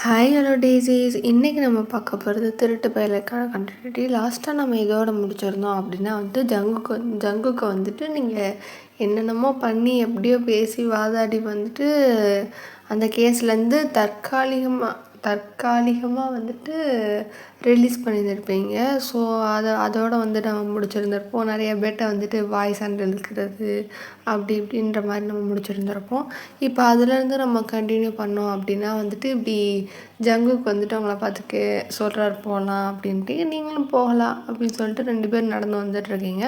Hi hello டேஸீஸ். இன்றைக்கி நம்ம பார்க்க போகிறது திருட்டு பயலுக்கான கண்டினியூட்டி. லாஸ்ட்டாக நம்ம இதோட முடிச்சிருந்தோம் அப்படின்னா ஜங்குக்கு வந்துட்டு நீங்கள் என்னென்னமோ பண்ணி எப்படியோ பேசி வாதாடி வந்துட்டு அந்த கேஸ்லேருந்து தற்காலிகமாக வந்துட்டு ரிலீஸ் பண்ணியிருப்பீங்க. ஸோ அதோட வந்துட்டு நம்ம முடிச்சிருந்திருப்போம். நிறைய பேர்ட்ட வந்துட்டு வாய்ஸ் அண்ட் இருக்கிறது அப்படி இப்படின்ற மாதிரி நம்ம முடிச்சிருந்திருப்போம். இப்போ அதுலேருந்து நம்ம கண்டினியூ பண்ணோம் அப்படின்னா வந்துட்டு இப்படி ஜங்குக்கு வந்துட்டு அவங்கள பார்த்துக்கு சொல்கிறார் போகலாம் அப்படின்ட்டு, நீங்களும் போகலாம் அப்படின்னு சொல்லிட்டு 2 பேர் நடந்து வந்துட்டுருக்கீங்க.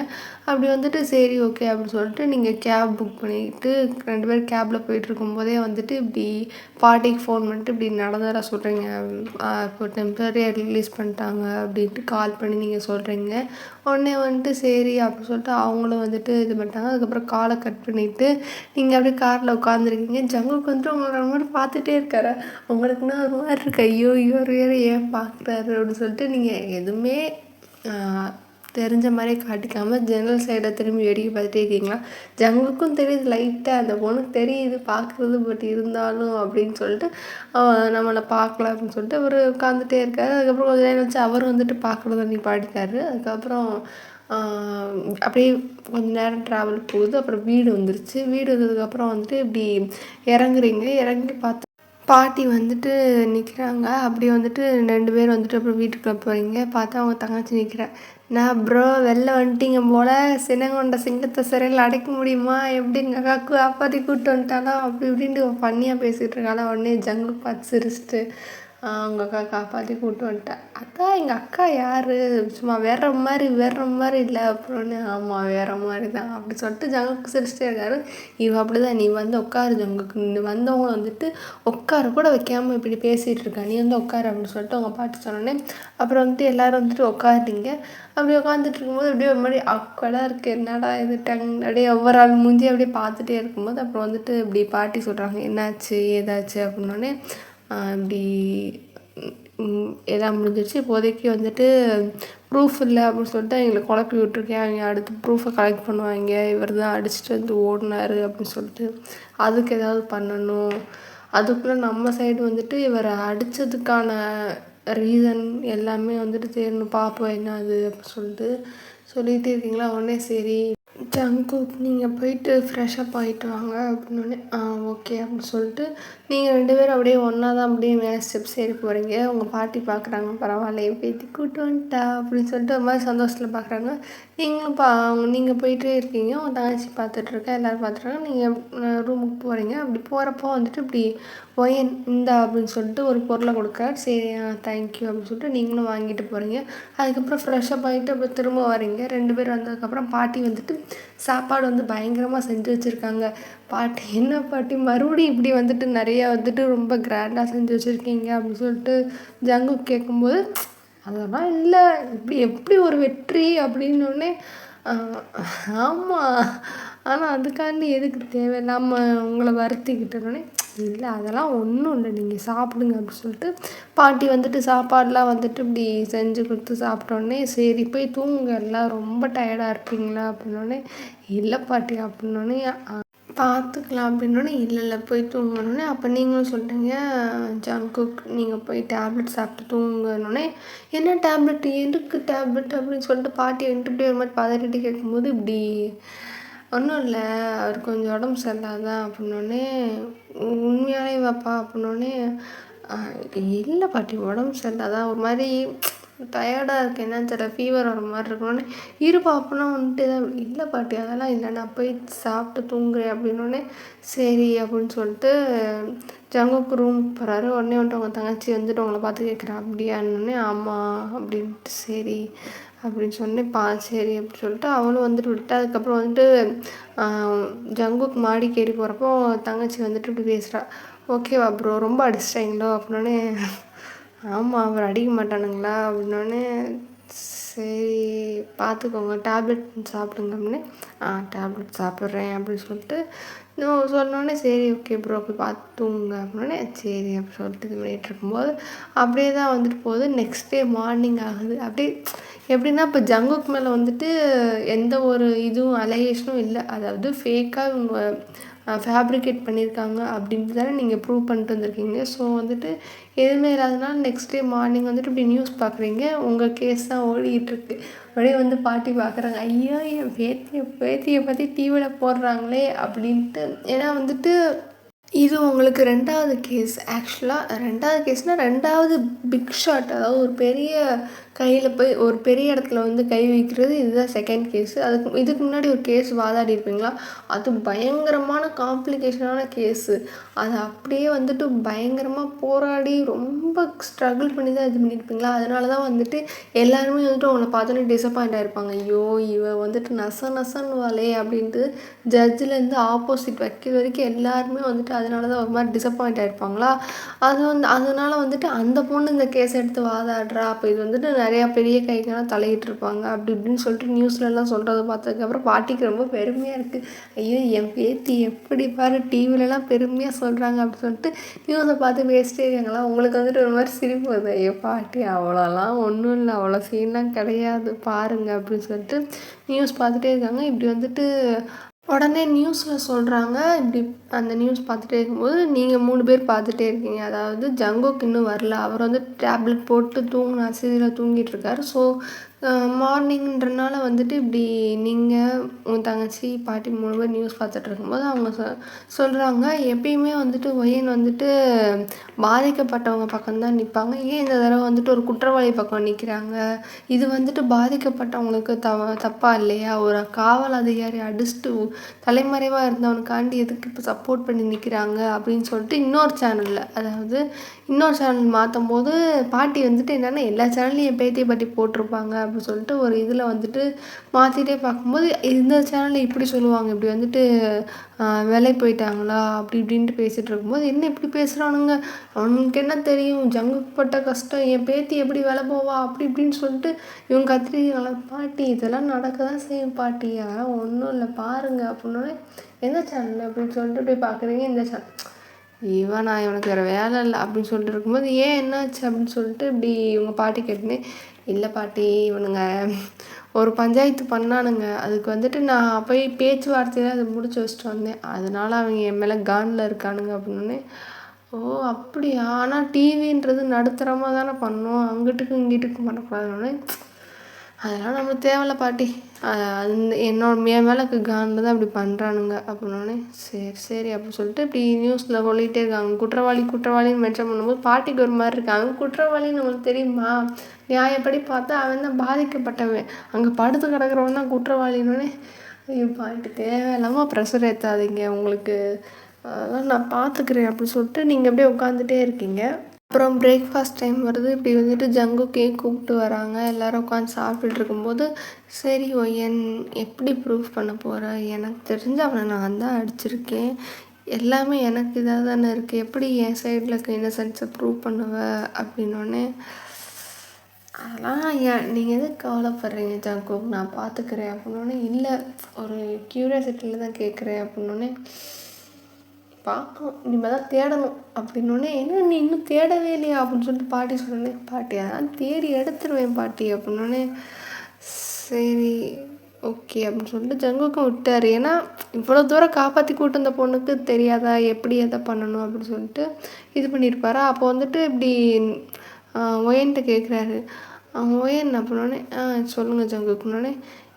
அப்படி வந்துட்டு சரி ஓகே அப்படின்னு சொல்லிட்டு நீங்கள் கேப் புக் பண்ணிவிட்டு 2 பேர் கேபில் போயிட்டுருக்கும்போதே வந்துட்டு இப்படி பாட்டிக்கு ஃபோன் பண்ணிட்டு இப்படி நடந்ததாக சொல்கிறீங்க. இப்போ டெம்பரரியாக ரிலீஸ் பண்ணிட்டாங்க அப்படின்ட்டு கால் பண்ணி நீங்கள் சொல்கிறீங்க. உடனே வந்துட்டு சரி அப்படின்னு சொல்லிட்டு அவங்களும் வந்துட்டு இது பண்ணிட்டாங்க. அதுக்கப்புறம் காலை கட் பண்ணிவிட்டு நீங்கள் அப்படியே காரில் உட்காந்துருக்கீங்க. ஜங்குக்கு வந்துட்டு உங்களை ஒரு மாதிரி பார்த்துட்டே இருக்காரு. உங்களுக்குன்னா ஒரு மாதிரி இருக்கு, ஐயோ இவர் வேறு ஏன் பார்க்குறாரு அப்படின்னு சொல்லிட்டு நீங்கள் எதுவுமே தெரிஞ்ச மாதிரி காட்டிக்காமல் ஜன்னல் சைடை திரும்பி வேடிக்கை பார்த்துட்டே இருக்கீங்களா. ஜங்குக்கும் தெரியுது, லைட்டாக அந்த பொண்ணுக்கு தெரியுது பார்க்குறது, பட் இருந்தாலும் அப்படின்னு சொல்லிட்டு நம்மளை பார்க்கல அப்படின்னு சொல்லிட்டு அவர் உட்காந்துட்டே இருக்காரு. அதுக்கப்புறம் கொஞ்சம் நேரம் வச்சு அவர் வந்துட்டு பார்க்குறத நிப்பாட்டிட்டாரு. அதுக்கப்புறம் அப்படியே கொஞ்சம் நேரம் ட்ராவல் போகுது. அப்புறம் வீடு வந்துருச்சு. வீடு வந்ததுக்கப்புறம் வந்துட்டு இப்படி இறங்கி பார்த்து பாட்டி வந்துட்டு நிற்கிறாங்க. அப்படி வந்துட்டு 2 பேர் வந்துட்டு அப்புறம் வீட்டுக்குள்ளே போகிறீங்க. பார்த்தா அவங்க தங்கச்சி நிற்கிறேன். நான் ப்ரோ வெளில வந்துட்டிங்க போல், சினங்கொண்ட சிங்கத்தை சிறையில் அடைக்க முடியுமா, எப்படி எங்கள் அக்காவுக்கு காப்பாற்றி கூப்பிட்டு வந்துட்டாலும் அப்படி இப்படின்ட்டு பண்ணியாக பேசிகிட்டு இருக்காளா. உடனே ஜங்கு பார்த்து சிரிச்சிட்டு அவங்க அக்கா காப்பாற்றி கூப்பிட்டு வந்துட்டேன். அதான் எங்கள் அக்கா யார், சும்மா வேற மாதிரி இல்லை அப்புறம்னு. ஆமாம் வேற மாதிரி தான் அப்படி சொல்லிட்டு ஜங்குக்கு சிரிச்சிட்டே இருக்காரு. இவ அப்படி தான், நீ வந்து உட்காரு ஜங்குக்கு, நீ வந்தவங்க வந்துட்டு உட்கார கூட வைக்காமல் இப்படி பேசிகிட்டு இருக்கா, நீ வந்து உட்காரு அப்படின்னு சொல்லிட்டு அவங்க பாட்டி சொன்னோடனே அப்புறம் வந்துட்டு எல்லோரும் வந்துட்டு உட்காந்துட்டீங்க. அப்படி உட்காந்துட்டு இருக்கும்போது அப்படியே ஒரு மாதிரி அக்கடாக இருக்குது, என்னடா இது அப்படியே ஒவ்வொரு ஆள் மூஞ்சி அப்படியே பார்த்துட்டே இருக்கும்போது அப்புறம் வந்துட்டு இப்படி பாட்டி சொல்கிறாங்க, என்னாச்சு ஏதாச்சு அப்படின்னோடனே இப்படி எல்லாம் முடிஞ்சிடுச்சு, இப்போதைக்கு வந்துட்டு ப்ரூஃப் இல்லை அப்படின்னு சொல்லிட்டு எங்களை குழப்பி விட்ருக்கேன், அவங்க அடுத்து ப்ரூஃபை கலெக்ட் பண்ணுவாங்க, இவர் தான் அடிச்சுட்டு வந்து ஓடினார் அப்படின்னு சொல்லிட்டு அதுக்கு ஏதாவது பண்ணணும். அதுக்குள்ளே நம்ம சைடு வந்துட்டு இவரை அடித்ததுக்கான ரீசன் எல்லாமே வந்துட்டு தேடணும், பார்ப்போம் என்ன அது அப்படின்னு சொல்லிகிட்டே இருக்கீங்களா. உடனே சரி ஜங்குக் நீங்கள் போயிட்டு ஃப்ரெஷ்ஷப் ஆகிட்டு வாங்க அப்படின்னோடனே ஓகே அப்படின்னு சொல்லிட்டு நீங்கள் 2 பேரும் அப்படியே ஒன்றா தான் அப்படியே மேலே ஸ்டெப்ஸ் ஏறி போகிறீங்க. உங்கள் பாட்டி பார்க்குறாங்க, பரவாயில்ல என் பேத்தி கூட்டு வந்துட்டா அப்படின்னு சொல்லிட்டு ஒரு மாதிரி சந்தோஷத்தில் பார்க்குறாங்க. நீங்கள் போயிட்டே இருக்கீங்க, உங்கள் தங்கச்சி பார்த்துட்ருக்கா, எல்லோரும் பார்த்துட்ருக்காங்க. நீங்கள் ரூமுக்கு போகிறீங்க. அப்படி போகிறப்போ வந்துட்டு இப்படி ஒயன் இந்தா அப்படின்னு சொல்லிட்டு ஒரு பொருளை கொடுக்காரு. சரி தேங்க்யூ அப்படின்னு சொல்லிட்டு நீங்களும் வாங்கிட்டு போகிறீங்க. அதுக்கப்புறம் ஃப்ரெஷ்ஷப் ஆகிட்டு அப்புறம் திரும்ப வரீங்க. 2 பேர் வந்ததுக்கப்புறம் பாட்டி வந்துட்டு சாப்பாடு வந்து பயங்கரமாக செஞ்சு வச்சுருக்காங்க. பாட்டி என்ன பாட்டி மறுபடியும் இப்படி வந்துட்டு நிறையா வந்துட்டு ரொம்ப கிராண்டாக செஞ்சு வச்சுருக்கீங்க அப்படின்னு சொல்லிட்டு ஜங்கு கேட்கும்போது, அதெல்லாம் இல்லை, எப்படி ஒரு வெற்றி அப்படின்னோடனே ஆமாம், ஆனால் அதுக்காண்டி எதுக்கு தேவையில்லாமல் உங்களை வருத்திக்கிட்டோன்னே, இல்லை அதெல்லாம் ஒன்றும் இல்லை, நீங்கள் சாப்பிடுங்க அப்படின்னு சொல்லிட்டு பாட்டி வந்துட்டு சாப்பாடெலாம் வந்துட்டு இப்படி செஞ்சு கொடுத்து சாப்பிட்டோன்னே, சரி போய் தூங்குங்க, எல்லாம் ரொம்ப டயர்டாக இருப்பீங்களா அப்படின்னோடனே, இல்லை பாட்டி அப்படின்னோடனே பார்த்துக்கலாம் அப்படின்னோடனே, இல்லை போய் தூங்கணுன்னே, அப்போ நீங்களும் சொல்லிட்டீங்க ஜங்குக் நீங்கள் போய் டேப்லெட் சாப்பிட்டு தூங்கணுன்னே, என்ன டேப்லெட் எதுக்கு டேப்லெட் அப்படின்னு சொல்லிட்டு பாட்டி வந்துட்டு இப்படி ஒரு மாதிரி பதறிட்டு கேட்கும்போது, இப்படி ஒன்றும் இல்லை அவர் கொஞ்சம் உடம்பு சரியில்லாதான் அப்படின்னோடனே, உண்மையாலே வாப்பா அப்படின்னோடனே, இல்லை பாட்டி உடம்பு சரியில்லாதான் ஒரு மாதிரி டயர்டாக இருக்குது, என்னன்னு தெரியல, ஃபீவர் வர மாதிரி இருக்கணுன்னே, இருப்பா அப்படின்னா வந்துட்டு இல்லை பாட்டி அதெல்லாம் இல்லை, நான் போய் சாப்பிட்டு தூங்குறேன் அப்படின்னோடனே, சரி அப்படின்னு சொல்லிட்டு ஜங்குக்கு ரூமுக்கு போகிறாரு. உடனே வந்துட்டு அவங்க தங்கச்சி வந்துட்டு உங்களை பார்த்து கேட்குறா, அப்படியான்னொடனே ஆமாம் அப்படின்ட்டு சரி அப்படின்னு சொன்னேன். சரி அப்படின்னு சொல்லிட்டு அவளும் வந்துட்டு விட்டு அதுக்கப்புறம் வந்துட்டு ஜங்குக்கு மாடிக்கு ஏறி போகிறப்போ தங்கச்சி வந்துட்டு இப்படி பேசுகிறா, ஓகேவா ப்ரோ ரொம்ப அடிச்சிட்டாங்களோ அப்படின்னோடனே, ஆமாம் அவர் அடிக்க மாட்டானுங்களா அப்படின்னோடனே, சரி பார்த்துக்கோங்க டேப்லெட் சாப்பிடுங்க அப்படின்னு, டேப்லெட் சாப்பிட்றேன் அப்படின்னு சொல்லிட்டு சொன்னோடனே, சரி ஓகே ப்ரோ போய் பார்த்து தூங்குங்க அப்படின்னோடனே, சரி அப்படின்னு சொல்லிட்டு இது பண்ணிகிட்டு இருக்கும்போது அப்படியே தான் வந்துட்டு போகுது. நெக்ஸ்ட் டே மார்னிங் ஆகுது. அப்படியே எப்படின்னா இப்போ ஜங்குக்கு மேலே வந்துட்டு எந்த ஒரு இதுவும் அலைகேஷனும் இல்லை, அதாவது ஃபேக்காக இவங்க ஃபேப்ரிகேட் பண்ணியிருக்காங்க அப்படின்ட்டு தானே நீங்கள் ப்ரூவ் பண்ணிட்டு வந்திருக்கீங்க. ஸோ வந்துட்டு எதுவுமே இல்லாதனால நெக்ஸ்ட் டே மார்னிங் வந்துட்டு இப்படி நியூஸ் பார்க்குறீங்க, உங்கள் கேஸ் தான் ஓடிக்கிட்டுருக்கு. அப்படியே வந்து பாட்டி பார்க்குறாங்க, ஐயோ என் பேத்தியை பற்றி டிவியில் போடுறாங்களே அப்படின்ட்டு. ஏன்னா வந்துட்டு இது உங்களுக்கு 2வது கேஸ். ஆக்சுவலாக 2வது கேஸ்னால் 2வது பிக் ஷாட், அதாவது ஒரு பெரிய கையில் போய் ஒரு பெரிய இடத்துல வந்து கை வைக்கிறது. இதுதான் 2nd கேஸு. இதுக்கு முன்னாடி ஒரு கேஸ் வாதாடி இருப்பீங்களா, அது பயங்கரமான காம்ப்ளிகேஷனான கேஸு. அது அப்படியே வந்துட்டு பயங்கரமாக போராடி ரொம்ப ஸ்ட்ரகிள் பண்ணி தான் இது பண்ணியிருப்பீங்களா. அதனால தான் வந்துட்டு எல்லாருமே வந்துட்டு உங்களை பார்த்தோன்னே டிசப்பாயிண்ட் ஆகிருப்பாங்க. ஐயோ இவ வந்துட்டு நசன்னுவாளே அப்படின்ட்டு ஜட்ஜிலேருந்து ஆப்போசிட் வக்கீல் வரைக்கும் எல்லாருமே வந்துட்டு அதனால தான் ஒரு மாதிரி டிசப்பாயிண்ட் ஆகிருப்பாங்களா. அதனால வந்துட்டு அந்த பொண்ணு இந்த கேஸ் எடுத்து வாதாடுறா, அப்போ இது வந்துட்டு நிறையா பெரிய கைகள்லாம் தலையிட்டுருப்பாங்க அப்படி இப்படின்னு சொல்லிட்டு நியூஸ்லலாம் சொல்கிறத பார்த்ததுக்கப்புறம் பாட்டிக்கு ரொம்ப பெருமையாக இருக்குது. ஐயோ என் பேத்தி எப்படி பாரு டிவிலலாம் பெருமையாக சொல்கிறாங்க அப்படின்னு சொல்லிட்டு நியூஸை பார்த்து பேசிட்டே இருக்காங்களா. உங்களுக்கு வந்துட்டு ஒரு மாதிரி சிரிப்பு வருது. ஐயோ பாட்டி அவ்வளோலாம் ஒன்றும் இல்லை, அவ்வளோ சீன்லாம் கிடையாது பாருங்க அப்படின்னு சொல்லிட்டு நியூஸ் பார்த்துட்டே இருக்காங்க. இப்படி வந்துட்டு உடனே நியூஸில் சொல்கிறாங்க. இப்படி அந்த நியூஸ் பார்த்துட்டே இருக்கும்போது நீங்கள் 3 பேர் பார்த்துட்டே இருக்கீங்க. அதாவது ஜங்குக் இன்னும் வரல. அவர் வந்து டேப்லெட் போட்டு தூங்கின அசதியில் தூங்கிட்டுருக்காரு. ஸோ மார்னிங்கிறனால வந்துட்டு இப்படி நீங்கள் உங்கள் தங்கச்சி பாட்டி 3 பேர் நியூஸ் பார்த்துட்டு இருக்கும்போது அவங்க சொல்கிறாங்க, எப்பயுமே வந்துட்டு ஒயன் வந்துட்டு பாதிக்கப்பட்டவங்க பக்கம்தான் நிற்பாங்க, ஏன் இந்த தடவை வந்துட்டு ஒரு குற்றவாளி பக்கம் நிற்கிறாங்க, இது வந்துட்டு பாதிக்கப்பட்டவங்களுக்கு தப்பா இல்லையா, ஒரு காவல் அதிகாரி அடிச்சுட்டு தலைமறைவாக இருந்தவனுக்காண்டி எதுக்கு இப்போ சப்போர்ட் பண்ணி நிற்கிறாங்க அப்படின்னு சொல்லிட்டு இன்னொரு சேனல் மாற்றும் போது பாட்டி வந்துட்டு என்னென்னா எல்லா சேனல்லையும் என் பேத்தியை பற்றி போட்டிருப்பாங்க அப்படின்னு சொல்லிட்டு ஒரு இதில் வந்துட்டு மாற்றிட்டே பார்க்கும்போது இந்த சேனலில் இப்படி சொல்லுவாங்க, இப்படி வந்துட்டு வேலை போயிட்டாங்களா அப்படி இப்படின்ட்டு பேசிகிட்டு இருக்கும்போது என்ன இப்படி பேசுகிறானுங்க, அவனுக்கு என்ன தெரியும் ஜங்குப்பட்ட கஷ்டம், என் பேத்தி எப்படி வேலை போவா அப்படி இப்படின்னு சொல்லிட்டு இவங்க கத்திரிக்காங்களா. பாட்டி இதெல்லாம் நடக்க தான் செய்யும் பாட்டி, அதெல்லாம் ஒன்றும் இல்லை பாருங்கள் அப்படின்னோடனே எந்த சேனல் அப்படின்னு சொல்லிட்டு போய் பார்க்குறீங்க, இந்த சேனல். நான் இவனுக்கு வேறு வேலை இல்லை அப்படின்னு சொல்லிட்டு இருக்கும்போது ஏன் என்னாச்சு அப்படின்னு சொல்லிட்டு இப்படி இவங்க பாட்டி கேட்டுனே, இல்லை பாட்டி இவனுங்க ஒரு பஞ்சாயத்து பண்ணானுங்க, அதுக்கு வந்துட்டு நான் போய் பேச்சுவார்த்தையில் அதை முடிச்சு வச்சுட்டு வந்தேன், அதனால அவங்க என் மேலே காண்டில் இருக்கானுங்க அப்படின்னே. ஓ அப்படியா, ஆனால் டிவின்றது நடுத்தரமாக தானே பண்ணோம், அங்கிட்டுக்கும் இங்கிட்டுக்கும் பண்ணக்கூடாதுன்னு. அதெல்லாம் நம்மளுக்கு தேவையில்ல பாட்டி, அது என் மேலே காண்டில் தான் அப்படி பண்ணுறானுங்க அப்படின்னோடனே சரி அப்படின்னு சொல்லிட்டு இப்படி நியூஸில் சொல்லிகிட்டே இருக்காங்க. குற்றவாளின்னு மென்ஷன் பண்ணும்போது பாட்டிக்கு ஒரு மாதிரி இருக்காங்க. குற்றவாளின்னு நம்மளுக்கு தெரியுமா, நியாயப்படி பார்த்தா அவன் தான் பாதிக்கப்பட்டவன், அங்கே படுத்து கிடக்கிறவன் தான் குற்றவாளின்னொடனே. ஐயோ பாட்டி தேவையில்லாமல் ப்ரெஷர் ஏற்றாதீங்க, உங்களுக்கு அதெல்லாம் நான் பார்த்துக்கிறேன் அப்படின்னு சொல்லிட்டு நீங்கள் அப்படியே உட்காந்துட்டே இருக்கீங்க. அப்புறம் பிரேக்ஃபாஸ்ட் டைம் வருது. இப்படி வந்துட்டு ஜங்குக்கே கூப்பிட்டு வராங்க. எல்லோரும் உட்காந்து சாப்பிட்டுட்டு இருக்கும்போது, சரி ஒயன் எப்படி ப்ரூஃப் பண்ண போகிற, எனக்கு தெரிஞ்சு அவனை நான் தான் அடிச்சிருக்கேன், எல்லாமே எனக்கு இதாக தானே இருக்குது, எப்படி என் சைடில் இருக்க இன்னசென்ஸை ப்ரூவ் பண்ணுவ அப்படின்னோடனே, அதெல்லாம் நீங்கள் எதுக்கு கவலைப்படுறீங்க ஜங்குக், நான் பார்த்துக்கிறேன் அப்படின்னோடனே, இல்லை ஒரு க்யூரியாசிட்டியில் தான் கேட்குறேன் அப்படின்னோடனே, பார்க்கணும் இனிமேல் தான் தேடணும் அப்படின்னோடனே, என்ன நீ இன்னும் தேடவே இல்லையா அப்படின்னு சொல்லிட்டு பாட்டி சொன்னேன். பாட்டி அதான் தேடி எடுத்துருவேன் பாட்டி அப்படின்னோடனே, சரி ஓகே அப்படின்னு சொல்லிட்டு ஜங்குக்கும் விட்டார். ஏன்னா இவ்வளோ தூரம் காப்பாற்றி கூட்டு வந்த பொண்ணுக்கு தெரியாதா எப்படி எதை பண்ணணும் அப்படின்னு சொல்லிட்டு இது பண்ணியிருப்பாரா. அப்போ வந்துட்டு இப்படி ஒயன்ட்ட கேட்குறாரு. ஒயன் அப்படின்னோடனே, சொல்லுங்கள் ஜங்குக்குன்னொடனே,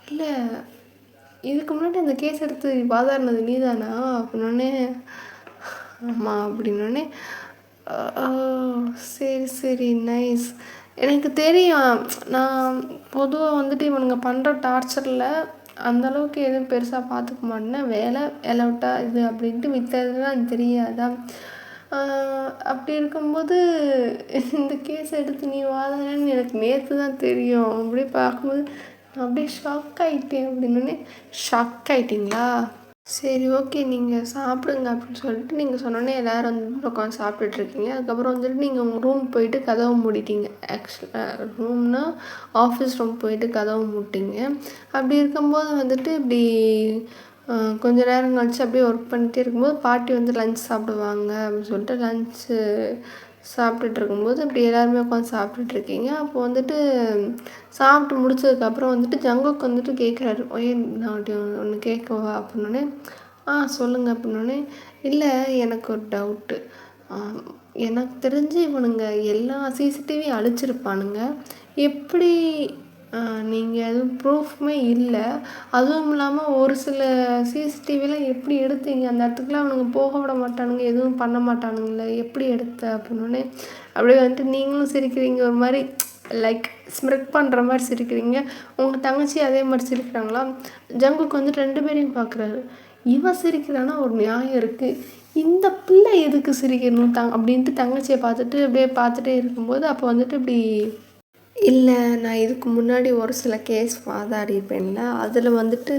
இல்லை இதுக்கு முன்னாடி அந்த கேஸ் எடுத்து வாதாடினது நீ தானா அப்படின்னோடனே, ஆமாம் அப்படின்னோடனே, சரி நைஸ், எனக்கு தெரியும், நான் பொதுவாக வந்துட்டு இவனுங்க பண்ணுற டார்ச்சரில் அந்தளவுக்கு எதுவும் பெருசாக பார்த்துக்க மாட்டேன், வேலை விட்டா இது அப்படின்ட்டு மித்ததுலாம் எனக்கு தெரியாதான். அப்படி இருக்கும்போது இந்த கேஸ் எடுத்து நீ வாதாடன்னு எனக்கு நேற்று தான் தெரியும், அப்படியே பார்க்கும்போது அப்படியே ஷாக் ஆகிட்டேன் அப்படின்னோடனே, ஷாக் ஆகிட்டிங்களா, சரி ஓகே நீங்கள் சாப்பிடுங்க அப்படின்னு சொல்லிட்டு நீங்கள் சொன்னோன்னே எல்லோரும் வந்து உட்காந்து சாப்பிட்டுட்ருக்கீங்க. அதுக்கப்புறம் வந்துட்டு நீங்கள் உங்கள் ரூம் போயிட்டு கதவை மூடிட்டீங்க. ஆக்சுவலாக ரூம்னா ஆஃபீஸ் ரூம் போயிட்டு கதவை மூடிட்டீங்க. அப்படி இருக்கும்போது வந்துட்டு இப்படி கொஞ்ச நேரம் கழிச்சு அப்படியே ஒர்க் பண்ணிகிட்டே இருக்கும்போது பாட்டி வந்து லஞ்ச் சாப்பிடுவாங்க அப்படின்னு சொல்லிட்டு லஞ்சு சாப்பிட்டுட்டு இருக்கும்போது இப்படி எல்லாருமே உட்காந்து சாப்பிட்டுட்ருக்கீங்க. அப்போ வந்துட்டு சாப்பிட்டு முடிச்சதுக்கப்புறம் வந்துட்டு ஜங்குக் வந்துட்டு கேட்குறாரு, நான் ஒன்று கேட்கவா அப்படின்னோடனே, சொல்லுங்க அப்படின்னோடனே, இல்லை எனக்கு ஒரு டவுட்டு. எனக்கு தெரிஞ்சு இவனுங்க எல்லா சிசிடிவியும் அழிச்சிருப்பானுங்க. எப்படி நீங்கள் எதுவும் ப்ரூஃப்மே இல்லை. அதுவும் இல்லாமல் ஒரு சில சிசிடிவிலாம் எப்படி எடுத்தீங்க? அந்த இடத்துக்குலாம் அவனுங்க போக விட மாட்டானுங்க, எதுவும் பண்ண மாட்டானுங்களே, எப்படி எடுத்த அப்படின்னோடனே, அப்படியே வந்துட்டு நீங்களும் சிரிக்கிறீங்க, ஒரு மாதிரி லைக் ஸ்மிரக் பண்ணுற மாதிரி சிரிக்கிறீங்க. உங்கள் தங்கச்சி அதே மாதிரி சிரிக்கிறாங்களா? ஜங்குக்கு வந்துட்டு 2 பேரையும் பார்க்குறாரு. இவன் சிரிக்கிறான்னா ஒரு நியாயம் இருக்குது, இந்த பிள்ளை எதுக்கு சிரிக்கணும் அப்படின்ட்டு தங்கச்சியை பார்த்துட்டு அப்படியே பார்த்துட்டே இருக்கும்போது, அப்போ வந்துட்டு இப்படி, இல்லை நான் இதுக்கு முன்னாடி ஒரு சில கேஸ் வாதாடிப்பேன்ல, அதில் வந்துட்டு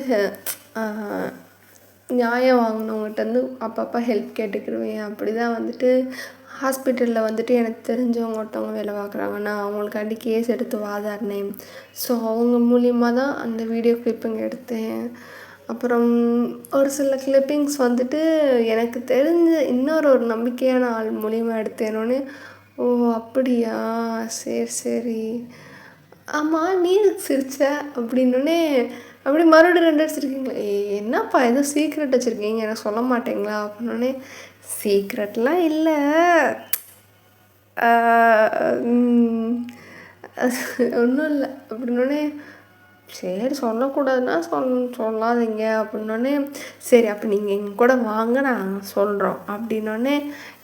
நியாயம் வாங்கினவங்ககிட்டருந்து அப்பப்போ ஹெல்ப் கேட்டுக்கிடுவேன். அப்படி தான் வந்துட்டு ஹாஸ்பிட்டலில் வந்துட்டு எனக்கு தெரிஞ்சவங்க ஒருத்தவங்க வேலை பார்க்குறாங்க, நான் அவங்களுக்காண்டி கேஸ் எடுத்து வாதாடினேன். ஸோ அவங்க மூலியமாக தான் அந்த வீடியோ கிளிப்பிங் எடுத்தேன். அப்புறம் ஒரு சில கிளிப்பிங்ஸ் வந்துட்டு எனக்கு தெரிஞ்ச ஒரு நம்பிக்கையான ஆள் மூலியமாக எடுத்தேனோன்னு. ஓ அப்படியா, சரி சரி. ஆமாம், நீ எதுக்கு சிரிச்ச அப்படின்னோடனே, அப்படி மறுபடியும் 2 அடிச்சிருக்கீங்களா? என்னப்பா ஏதோ சீக்ரெட் வச்சுருக்கீங்க, எனக்கு சொல்ல மாட்டேங்களா அப்படின்னோடனே, சீக்ரெட்லாம் இல்லை, ஒன்றும் இல்லை அப்படின்னோடனே, சரி சொல்லக்கூடாதுன்னா சொல்லாதீங்க அப்படின்னோடனே, சரி அப்போ நீங்கள் எங்கள் கூட வாங்க நான் சொல்கிறோம் அப்படின்னோடனே,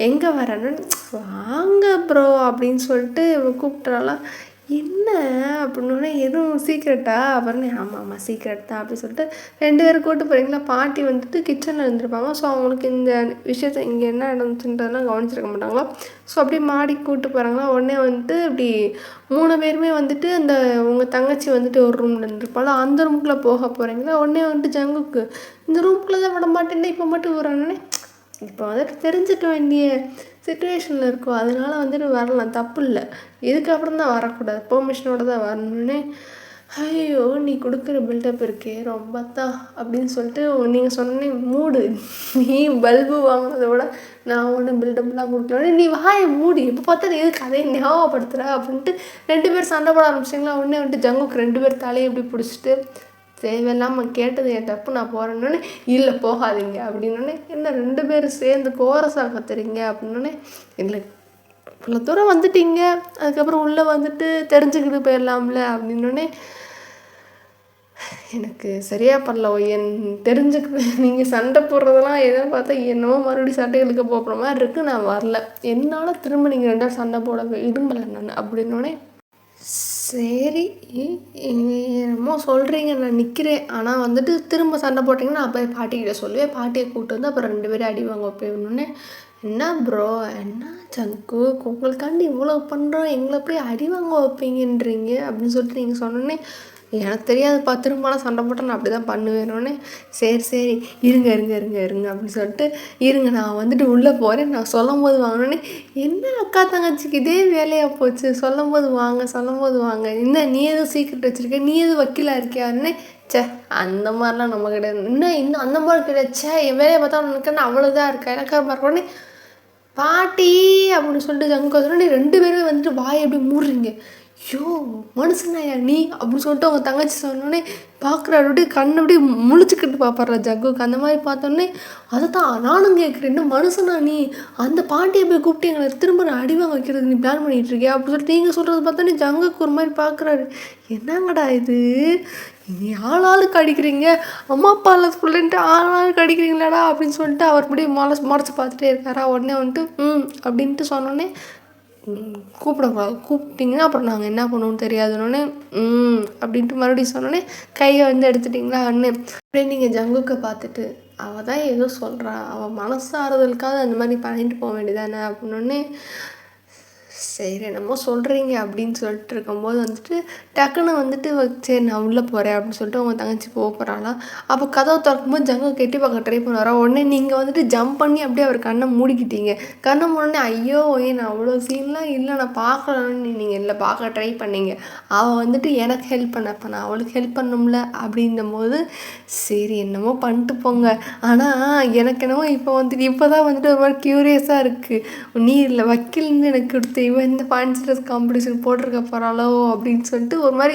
எங்கே வரேன்னு, வாங்க ப்ரோ அப்படின்னு சொல்லிட்டு கூப்பிட்டாலாம். என்ன அப்படின்னோடனே, எதுவும் சீக்ரெட்டா அப்படின்னு. ஆமாம் சீக்ரெட் தான் அப்படின்னு சொல்லிட்டு 2 பேரும் கூப்பிட்டு போகிறீங்களா? பாட்டி வந்துட்டு கிச்சனில் இருந்திருப்பாங்க. ஸோ அவங்களுக்கு இந்த விஷயத்த இங்கே என்ன நடந்துச்சுன்றதெல்லாம் கவனிச்சிருக்க மாட்டாங்களா? ஸோ அப்படியே மாடிக்கு கூப்பிட்டு போகிறாங்களா? உடனே வந்துட்டு இப்படி 3 பேருமே வந்துட்டு அந்த உங்கள் தங்கச்சி வந்துட்டு ஒரு ரூமில் இருந்திருப்பாள், அந்த ரூமுக்குள்ளே போக போகிறீங்களா? உடனே வந்துட்டு ஜங்குக்கு, இந்த ரூமுக்குள்ளே தான் விட மாட்டேன்னா இப்போ மட்டும் வரானே, இப்போ வந்துட்டு தெரிஞ்சுக்க வேண்டிய சிச்சுவேஷனில் இருக்கும், அதனால வந்துட்டு வரலாம், தப்பு இல்லை, இதுக்கப்புறம் தான் வரக்கூடாது, பெர்மிஷனோடு தான் வரணுன்னே. ஐயோ நீ கொடுக்குற பில்டப் இருக்கே ரொம்ப தான் அப்படின்னு சொல்லிட்டு நீங்கள் சொன்னே மூடு, நீ பல்பு வாங்கினதை விட நான் ஒன்றும் பில்டப்லாம் கொடுக்கல, நீ வாயை மூடி, எப்போ பார்த்தா எது கதையை ஞாபகப்படுத்துகிற அப்படின்ட்டு 2 பேர் சண்டை போட ஆரம்பிச்சிங்களா? உடனே வந்துட்டு ஜங்குக்கு 2 பேர் தலையை இப்படி பிடிச்சிட்டு, தேவையில்லாமல் கேட்டது என் தப்பு, நான் போகிறேன்னொன்னே, இல்லை போகாதீங்க அப்படின்னோடனே, என்ன 2 பேரும் சேர்ந்து கோரஸாக கத்துறீங்க அப்படின்னோடனே, இல்லை இவ்வளோ தூரம் வந்துட்டீங்க, அதுக்கப்புறம் உள்ளே வந்துட்டு தெரிஞ்சுக்கிட்டு போயிடலாம்ல அப்படின்னோடனே, எனக்கு சரியாக பண்ணல என் தெரிஞ்சுக்க, நீங்கள் சண்டை போடுறதெல்லாம் எதை பார்த்தா என்னமோ மறுபடியும் சண்டை இழுக்க போகிற மாதிரி இருக்குது, நான் வரல, என்னால் திரும்ப நீங்கள் 2 சண்டை போட விரும்பலை நான் அப்படின்னோடனே, சரி என்னமோ சொல்கிறீங்க, நான் நிற்கிறேன், ஆனால் வந்துட்டு திரும்ப சண்டை போட்டிங்கன்னா நான் போய் பாட்டிக்கிட்ட சொல்லுவேன், பாட்டியை கூப்பிட்டு வந்து அப்புறம் 2 பேரும் அடி வாங்க வைப்பேன்னொன்னே. என்ன ப்ரோ, என்ன ஜங்கு, உங்களுக்காண்டி இவ்வளோ பண்ணுறோம், எங்களை போய் அடி வாங்க வைப்பீங்கன்றீங்க அப்படின்னு சொல்லிட்டு நீங்கள் சொன்னோன்னே, எனக்கு தெரியாதுப்பா, திரும்பலாம் சண்டை போட்டால் நான் அப்படி தான் பண்ணுவேன்னொன்னே, சரி இருங்க அப்படின்னு சொல்லிட்டு, இருங்க நான் வந்துட்டு உள்ளே போகிறேன், நான் சொல்லும் போது வாங்கினோன்னே, என்ன அக்கா தங்கச்சிக்கு இதே வேலையாக போச்சு, சொல்லும் போது வாங்க, என்ன நீ எதுவும் சீக்கிரம் வச்சுருக்க, நீ எதுவும் வக்கீலாக இருக்கியான்னே. அந்த மாதிரிலாம் நம்ம கிடையாது, இன்னும் அந்த மாதிரி கிடையாது, என் வேலையை பார்த்தா உனக்கு அவ்வளோதான் இருக்கா, எனக்காக பார்க்கணுன்னே, பாட்டி அப்படின்னு சொல்லிட்டு ஜங்கு 2 பேருமே வந்துட்டு வாயை எப்படி மூடுறீங்க, ஐயோ மனுஷனாயா நீ அப்படின்னு சொல்லிட்டு அவங்க தங்கச்சி சொன்னோடனே பார்க்குறாரு, அப்படியே கண்ணை அப்படியே முழிச்சுக்கிட்டு பார்ப்பாரா ஜங்குக்கு. அந்த மாதிரி பார்த்தோன்னே, அதை தான் நானும் கேட்குறேன், என்ன மனுஷனா நீ, அந்த பாட்டியை போய் கூப்பிட்டு எங்களை திரும்ப அடிவாங்க வைக்கிறது நீ பிளான் பண்ணிகிட்டு இருக்கியா அப்படின்னு சொல்லிட்டு நீங்கள் சொல்கிறது பார்த்தோன்னே ஜங்குக்கு ஒரு மாதிரி பார்க்குறாரு, என்னங்கடா இது, நீ ஆளுக்கு அடிக்கிறீங்க, அம்மா அப்பாவில் சொல்லிட்டு ஆளுக்கு அடிக்கிறீங்களாடா அப்படின்னு சொல்லிட்டு அவர் அப்படியே முறைச்சி பார்த்துட்டே இருக்காரா. உடனே வந்துட்டு அப்படின்ட்டு சொன்னோன்னே, கூப்பிடக்கூடாது, கூப்பிட்டிங்கன்னா அப்புறம் நாங்கள் என்ன பண்ணுவோன்னு தெரியாதுன்னொன்னே அப்படின்ட்டு மறுபடியும் சொன்னோன்னே, கையை வந்து எடுத்துட்டிங்களா அண்ணன் அப்படியே நீங்கள் ஜங்குக்கை பார்த்துட்டு, அவள் தான் ஏதோ சொல்கிறா, அவள் மனசு ஆறுதலுக்காக அந்த மாதிரி பண்ணிட்டு போக வேண்டியதானே அப்படின்னோடனே, சரி என்னமோ சொல்கிறீங்க அப்படின்னு சொல்லிட்டு இருக்கும்போது வந்துட்டு டக்குன்னு வந்துட்டு சரி நான் உள்ளே போகிறேன் அப்படின்னு சொல்லிட்டு அவங்க தங்கச்சி போக போகிறாளாம். அப்போ கதவை திறக்கும்போது ஜங்க கெட்டி பார்க்க ட்ரை பண்ணுவாரா. உடனே நீங்கள் வந்துட்டு ஜம்ப் பண்ணி அப்படியே அவர் கண்ணை மூடிக்கிட்டீங்க. கண்ணை மூடனே ஐயோ நான் அவ்வளோ சீன்லாம் இல்லை, நான் பார்க்கலான்னு நீங்கள் இல்லை பார்க்க ட்ரை பண்ணீங்க. அவள் வந்துட்டு எனக்கு ஹெல்ப் பண்ணப்போ நான் அவளுக்கு ஹெல்ப் பண்ணணும்ல அப்படின்னும் போது சரி என்னமோ பண்ணிட்டு போங்க. ஆனால் எனக்கு என்னமோ இப்போ தான் வந்துட்டு ஒரு மாதிரி க்யூரியஸாக இருக்குது, நீ இல்லை வக்கீல்னு எனக்கு கொடுத்து இவன் இந்த ஃபேன்சி ட்ரெஸ் காம்படிஷன் போட்டிருக்க போகிறாளோ அப்படின்னு சொல்லிட்டு ஒரு மாதிரி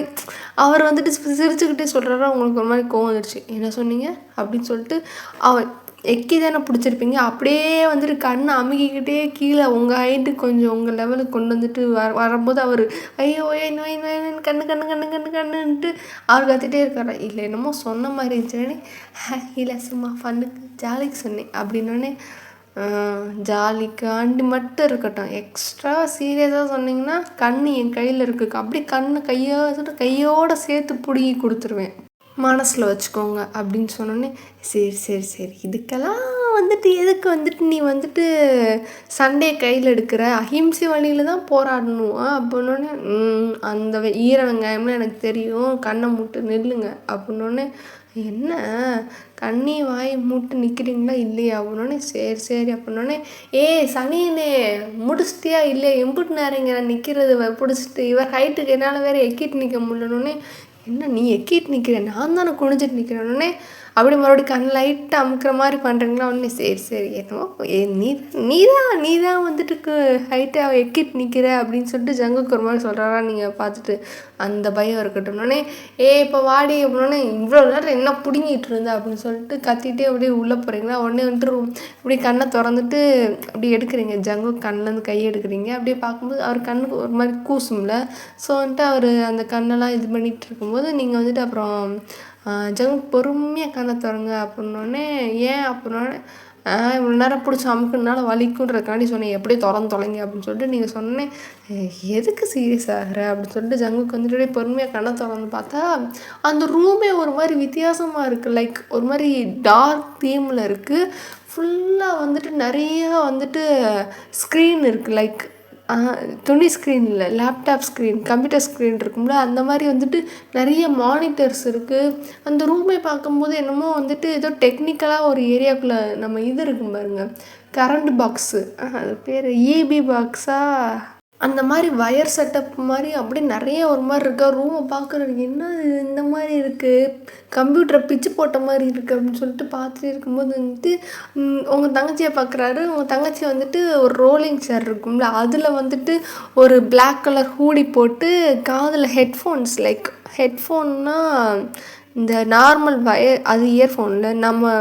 அவர் வந்துட்டு சிரிச்சுக்கிட்டே சொல்கிறாரா. உங்களுக்கு ஒரு மாதிரி கோவம் வந்துடுச்சு, என்ன சொன்னீங்க அப்படின்னு சொல்லிட்டு அவன் எக்கி தானே பிடிச்சிருப்பீங்க, அப்படியே வந்துட்டு கண்ணை அமுக்கிக்கிட்டே கீழே உங்கள் ஹைட்டுக்கு கொஞ்சம் உங்கள் லெவலுக்கு கொண்டு வந்துட்டு வரும்போது அவர் ஐயோ ஏ நோய் நோய் கண்ணு கண்ணு கண்ணு கண்ணு கண்ணுன்ட்டு அவர் கத்திட்டே இருக்காரு. இல்லை என்னமோ சொன்ன மாதிரி இருந்துச்சுன்னே இல்லை சும்மா ஃபண்ணுக்கு ஜாலிக்கு சொன்னேன் அப்படின்னோடனே ஜாலிக்காண்டி மட்டும் இருக்கட்டும், எக்ஸ்ட்ரா சீரியஸாக சொன்னீங்கன்னா கண்ணு என் கையில் இருக்குது, அப்படி கண்ணு கையோடு சேர்த்து பிடுங்கி கொடுத்துருவேன், மனசில் வச்சுக்கோங்க அப்படின்னு சொன்னோன்னே சரி சரி சரி இதுக்கெல்லாம் வந்துட்டு எதுக்கு வந்துட்டு நீ வந்துட்டு சண்டையை கையில் எடுக்கிற, அஹிம்சை வழியில் தான் போராடணும் அப்படின்னோடனே அந்த ஈர வெங்காயம்லாம் எனக்கு தெரியும், கண்ணை மூட்டு நில்லுங்க அப்படின்னோடனே என்ன கண்ணி வாய் மூட்டு நிற்கிறீங்களா இல்லையா அப்படின்னோடனே சரி சரி அப்படின்னோடனே சனியனே முடிச்சிட்டியா இல்லையா எம்புட்டு நேரங்க நான் நிற்கிறது பிடிச்சிட்டு இவர் ஹைட்டுக்கு என்னால் வேறு எக்கிட்டு நிற்க முடியலன்னொன்னே என்ன நீ எக்கிட்டு நிற்கிறேன் நான் தானே குனிஞ்சிட்டு நிற்கிறேன்னொன்னே அப்படி மறுபடியும் கண் லைட்டாக அமுக்கிற மாதிரி பண்ணுறீங்களா உடனே சரி சரி என்னமோ நீ தான் வந்துட்டு ஹைட்டாக எக்கிட்டு நிற்கிற அப்படின்னு சொல்லிட்டு ஜங்குக்கு ஒரு மாதிரி சொல்கிறாரா நீங்கள் பார்த்துட்டு அந்த பயம் இருக்கட்டும்னோடனே இப்போ வாடி அப்படின்னோடனே இவ்வளோ நேரம் என்ன பிடுங்கிட்டு இருந்தேன் அப்படின்னு சொல்லிட்டு கத்திகிட்டே அப்படியே உள்ளே போகிறீங்களா உடனே வந்துட்டு இப்படி கண்ணை திறந்துட்டு அப்படி எடுக்கிறீங்க, ஜங்கு கண்ணிலேருந்து கையை எடுக்கிறீங்க, அப்படியே பார்க்கும்போது அவர் கண்ணுக்கு ஒரு மாதிரி கூசும்ல, ஸோ வந்துட்டு அவர் அந்த கண்ணெல்லாம் இது பண்ணிகிட்டு இருக்கும்போது நீங்கள் வந்துட்டு அப்புறம் ஜங்கு பொறுமையாக கண்ணை திறங்க அப்படின்னோடனே ஏன் அப்படின்னோடனே இவ்வளோ நேரம் பிடிச்சி அமுக்குனால வலிக்குன்றதுக்காண்டி சொன்னேன் எப்படியே தொலைங்க அப்படின்னு சொல்லிட்டு நீங்கள் சொன்னேன் எதுக்கு சீரியஸ் ஆகிற அப்படின்னு சொல்லிட்டு ஜங்குக்கு வந்துட்டு பொறுமையாக கண்ணை திறந்து பார்த்தா அந்த ரூமே ஒரு மாதிரி வித்தியாசமாக இருக்குது, லைக் ஒரு மாதிரி டார்க் தீமில் இருக்குது, ஃபுல்லாக வந்துட்டு நிறையா வந்துட்டு ஸ்க்ரீன் இருக்குது, லைக் துணி ஸ்க்ரீன் இல்லை லேப்டாப் ஸ்க்ரீன் கம்ப்யூட்டர் ஸ்க்ரீன் இருக்கும்ல அந்த மாதிரி வந்துட்டு நிறைய மானிட்டர்ஸ் இருக்குது. அந்த ரூமை பார்க்கும்போது என்னமோ வந்துட்டு ஏதோ டெக்னிக்கலாக ஒரு ஏரியாக்குள்ளே நம்ம இது இருக்கும் பாருங்கள் கரண்ட் பாக்ஸு, அது பேர் இபி பாக்ஸா அந்த மாதிரி வயர் செட்டப் மாதிரி அப்படியே நிறைய ஒரு மாதிரி இருக்கா, ரூமை பார்க்குறதுக்கு என்ன இந்த மாதிரி இருக்குது, கம்ப்யூட்டரை பிச்சு போட்ட மாதிரி இருக்குது அப்படின்னு சொல்லிட்டு பார்த்துட்டு இருக்கும்போது வந்துட்டு உங்கள் தங்கச்சியை பார்க்குறாரு. உங்கள் தங்கச்சி வந்துட்டு ஒரு ரோலிங் சேர் இருக்கும்ல அதில் வந்துட்டு ஒரு பிளாக் கலர் ஹூடி போட்டு காதில் ஹெட்ஃபோன்ஸ், லைக் ஹெட்ஃபோன்னால் இந்த நார்மல் அது இயர்ஃபோனில் நம்ம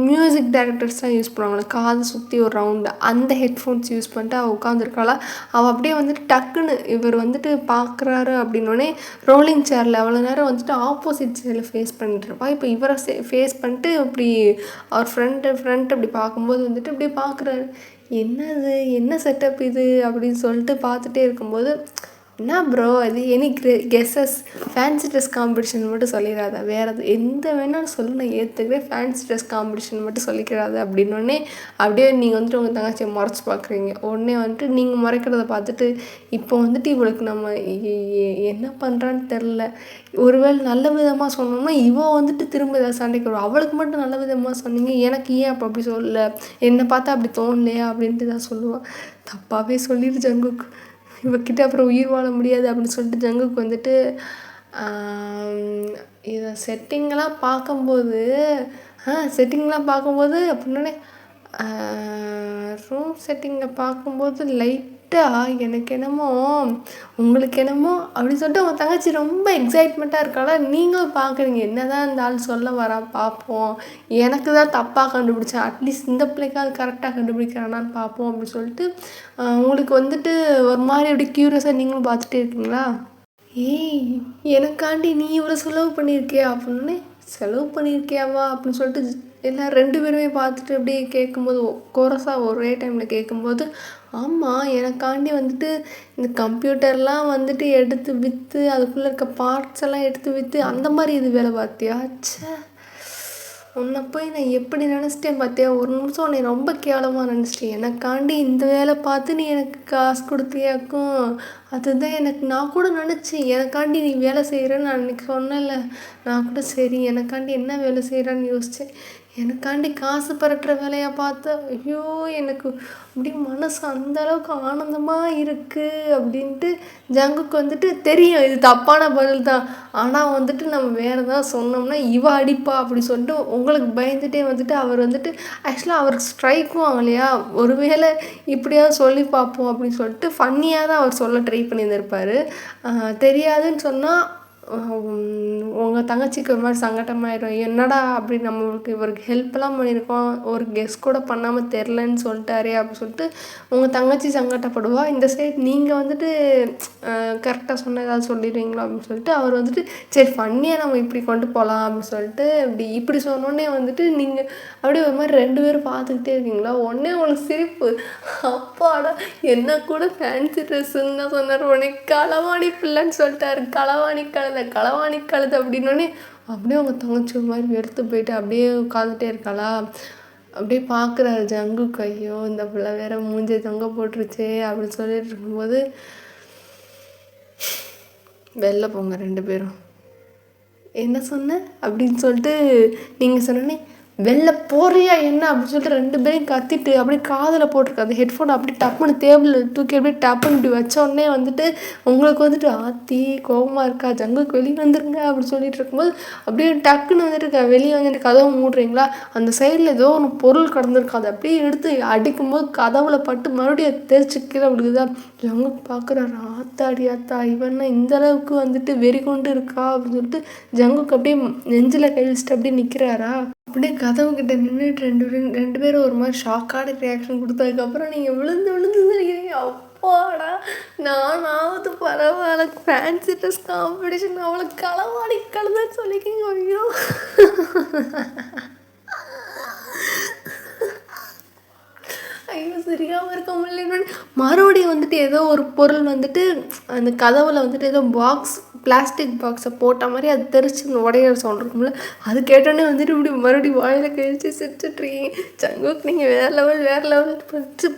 மியூசிக் டைரக்டர்ஸ் தான் யூஸ் பண்ணுவாங்களே காதை சுற்றி ஒரு ரவுண்டு அந்த ஹெட்ஃபோன்ஸ் யூஸ் பண்ணிட்டு அவள் உட்காந்துருக்காளா, அவள் அப்படியே வந்துட்டு டக்குன்னு இவர் வந்துட்டு பார்க்குறாரு அப்படின்னோடனே ரோலிங் சேரில் அவ்வளோ நேரம் வந்துட்டு ஆப்போசிட் சைடில் ஃபேஸ் பண்ணிட்டுருப்பா, இப்போ இவரை ஃபேஸ் பண்ணிட்டு இப்படி அவர் ஃப்ரண்ட் அப்படி பார்க்கும்போது வந்துட்டு அப்படியே பார்க்குறாரு, என்னது என்ன செட்டப் இது அப்படின்னு சொல்லிட்டு பார்த்துட்டே இருக்கும்போது என்ன ப்ரோ அது any guesses fancy dress competition மட்டும் சொல்லிடாத, வேறு அது எந்த வேணாலும் சொல்லு நான் ஏற்றுக்கிறேன், ஃபேன்சி ட்ரெஸ் காம்படிஷன் மட்டும் சொல்லிக்கிறாது அப்படின்னோடனே அப்படியே நீங்கள் வந்துட்டு உங்கள் தங்கச்சியை முறைச்சி பார்க்குறீங்க. உடனே வந்துட்டு நீங்கள் முறைக்கிறத பார்த்துட்டு இப்போ வந்துட்டு இவளுக்கு நம்ம என்ன பண்ணுறான்னு தெரில, ஒருவேளை நல்ல விதமாக சொன்னோம்னா இவன் வந்துட்டு திரும்ப ஏதாவது சண்டைக்கு வரும், அவளுக்கு மட்டும் நல்ல விதமாக சொன்னீங்க எனக்கு ஏன் அப்போ அப்படி சொல்லலை, என்னை பார்த்தா அப்படி தோணலையா அப்படின்ட்டு தான் சொல்லுவான். தப்பாகவே சொல்லிடு ஜங்குக்கு, இவக்கிட்ட அப்புறம் உயிர் வாழ முடியாது அப்படின்னு சொல்லிட்டு ஜங்குக்கு வந்துட்டு இதை செட்டிங்கெல்லாம் பார்க்கும்போது அப்படின்னே ரூம் செட்டிங்கில் பார்க்கும்போது லைட்டாக எனக்கு என்னமோ உங்களுக்கு என்னமோ அப்படின்னு சொல்லிட்டு அவங்க தங்கச்சி ரொம்ப எக்ஸைட்மெண்ட்டாக இருக்காளா, நீங்களும் பார்க்குறீங்க என்ன தான் இந்த ஆள் சொல்ல வரா பார்ப்போம், எனக்கு தான் தப்பாக கண்டுபிடிச்சேன் அட்லீஸ்ட் இந்த பிள்ளைக்காவது கரெக்டாக கண்டுபிடிக்கிறானான்னு பார்ப்போம் அப்படின்னு சொல்லிட்டு உங்களுக்கு வந்துட்டு ஒரு மாதிரி அப்படி க்யூரியஸாக நீங்களும் பார்த்துட்டே இருக்கீங்களா, எனக்காண்டி நீ இவ்வளோ செலவு பண்ணியிருக்கியா அப்படின்னு, செலவு பண்ணியிருக்கியாவா அப்படின்னு சொல்லிட்டு எல்லாம் 2 பேருமே பார்த்துட்டு அப்படியே கேட்கும்போது கோரஸாக ஒரே டைமில் கேட்கும்போது ஆமாம் எனக்காண்டி வந்துட்டு இந்த கம்ப்யூட்டர்லாம் வந்துட்டு எடுத்து விற்று அதுக்குள்ளே இருக்க பார்ட்ஸ் எல்லாம் எடுத்து விற்று அந்த மாதிரி இது வேலை பார்த்தியா, ச்சே உன்னை போய் நான் எப்படி நினச்சிட்டேன் பார்த்தியா, ஒரு நிமிஷம் உன்னை ரொம்ப கேவலமாக நினச்சிட்டேன், எனக்காண்டி இந்த வேலை பார்த்து நீ எனக்கு காசு கொடுத்தியாக்கும், அதுதான் எனக்கு நான் கூட நினச்சேன் எனக்காண்டி நீ வேலை செய்கிறேன்னு நான் அன்றைக்கி சொன்னேன்ல, நான் கூட சரி எனக்காண்டி என்ன வேலை செய்கிறான்னு யோசித்தேன், எனக்காண்டி காசு பரட்டுற வேலையாக பார்த்தா ஐயோ எனக்கு அப்படியே மனசு அந்தளவுக்கு ஆனந்தமாக இருக்குது அப்படின்ட்டு ஜங்குக்கு வந்துட்டு தெரியும் இது தப்பான பதில் தான், ஆனால் வந்துட்டு நம்ம வேறு ஏதாவது சொன்னோம்னா இவ அடிப்பா அப்படி சொல்லிட்டு உங்களுக்கு பயந்துட்டே வந்துட்டு அவர் வந்துட்டு ஆக்சுவலாக அவருக்கு ஸ்ட்ரைக்கும் ஆகலையா, ஒருவேளை இப்படியாவது சொல்லி பார்ப்போம் அப்படின்னு சொல்லிட்டு ஃபன்னியாக தான் அவர் சொல்ல ட்ரை பண்ணியிருந்திருப்பார், தெரியாதுன்னு சொன்னால் உங்கள் தங்கச்சிக்கு ஒரு மாதிரி சங்கடமாயிடும். என்னடா அப்படி நம்மளுக்கு இவருக்கு ஹெல்ப்லாம் பண்ணியிருக்கோம், ஒரு கெஸ் கூட பண்ணாமல் தெரிலன்னு சொல்லிட்டாரே அப்படின்னு சொல்லிட்டு உங்கள் தங்கச்சி சங்கடப்படுவா. இந்த சைட் நீங்கள் வந்துட்டு கரெக்டாக சொன்ன ஏதாவது சொல்லிடுவீங்களோ அப்படின்னு சொல்லிட்டு அவர் வந்துட்டு சரி ஃபன்னியாக நம்ம இப்படி கொண்டு போகலாம் அப்படின்னு சொல்லிட்டு இப்படி சொன்னோடனே வந்துட்டு நீங்கள் அப்படியே ஒரு மாதிரி 2 பேரும் பார்த்துக்கிட்டே இருக்கீங்களா. உடனே உங்களுக்கு சிரிப்பு, அப்பாடா என்ன கூட ஃபேன்சி ட்ரெஸ்ஸுன்னு தான் சொன்னார், உடனே களவாணி பிள்ளைன்னு சொல்லிட்டாரு, களவாணி கழுது அப்படின்னோடனே அப்படியே உங்கள் தங்கச்சி ஒரு மாதிரி வெறுத்து போயிட்டு அப்படியே உட்காந்துட்டே இருக்காளா. அப்படியே பார்க்குறாரு ஜங்குக்கு, ஐயோ இந்த பிள்ளை வேற மூஞ்சி தொங்க போட்டுருச்சே அப்படின்னு சொல்லிட்டு இருக்கும்போது வெளில போங்க 2 பேரும். என்ன சொன்ன அப்படின்னு சொல்லிட்டு நீங்கள் சொன்னோன்னே வெளில போறியா என்ன அப்படின்னு சொல்லிட்டு 2 பேரையும் கத்திட்டு அப்படியே காதில் போட்டிருக்கு அந்த ஹெட்ஃபோன் அப்படியே டப்புன்னு டேபிளில் தூக்கி அப்படியே டப்புன்னு இப்படி வச்ச உடனே வந்துட்டு உங்களுக்கு வந்துட்டு ஆத்தி கோபமாக இருக்கா, ஜங்குக்கு வெளியே வந்துருங்க அப்படின்னு சொல்லிட்டு இருக்கும்போது அப்படியே டக்குன்னு வந்துட்டு வெளியே வந்துட்டு கதவை மூடுறீங்களா. அந்த சைடில் ஏதோ ஒன்று பொருள் கடந்திருக்கு, அதை அப்படியே எடுத்து அடிக்கும்போது கதவுல பட்டு மறுபடியும் தெரிச்சு கீழே விழுகுதா. ஜங்குக்கு பார்க்குறாரு, ஆத்தா இவன்னா இந்த அளவுக்கு வந்துட்டு வெறி கொண்டு இருக்கா அப்படின்னு சொல்லிட்டு ஜங்குக்கு அப்படியே நெஞ்சில் கை வச்சுட்டு அப்படியே நிற்கிறாரா. அப்படியே கதவு கிட்ட நின்றுட்டு 2 பேரும் ஒரு மாதிரி ஷாக்கான ரியாக்ஷன் கொடுத்ததுக்கப்புறம் நீங்கள் விழுந்து சொல்லிக்கிறீங்க, அப்பாடா நானாவது பரவாயில்ல ஃபேன்சி ட்ரெஸ் காம்படிஷன் அவளை களவாடி கலந்துன்னு சொல்லிக்கிங்க. ஐயோ ஐயோ சிரிக்காமல் இருக்க முடியல. மறுபடியும் வந்துட்டு ஏதோ ஒரு பொருள் வந்துட்டு அந்த கதவுல வந்துட்டு ஏதோ பிளாஸ்டிக் பாக்ஸை போட்ட மாதிரி அது தெரிச்சு உடையிற சவுண்ட் இருக்கும்ல, அது கேட்டோன்னே வந்துட்டு இப்படி மறுபடியும் வாயில் கழிச்சு சிரிச்சுட்ருக்கீங்க. ஜங்குக்கு நீங்கள் வேறு லெவல்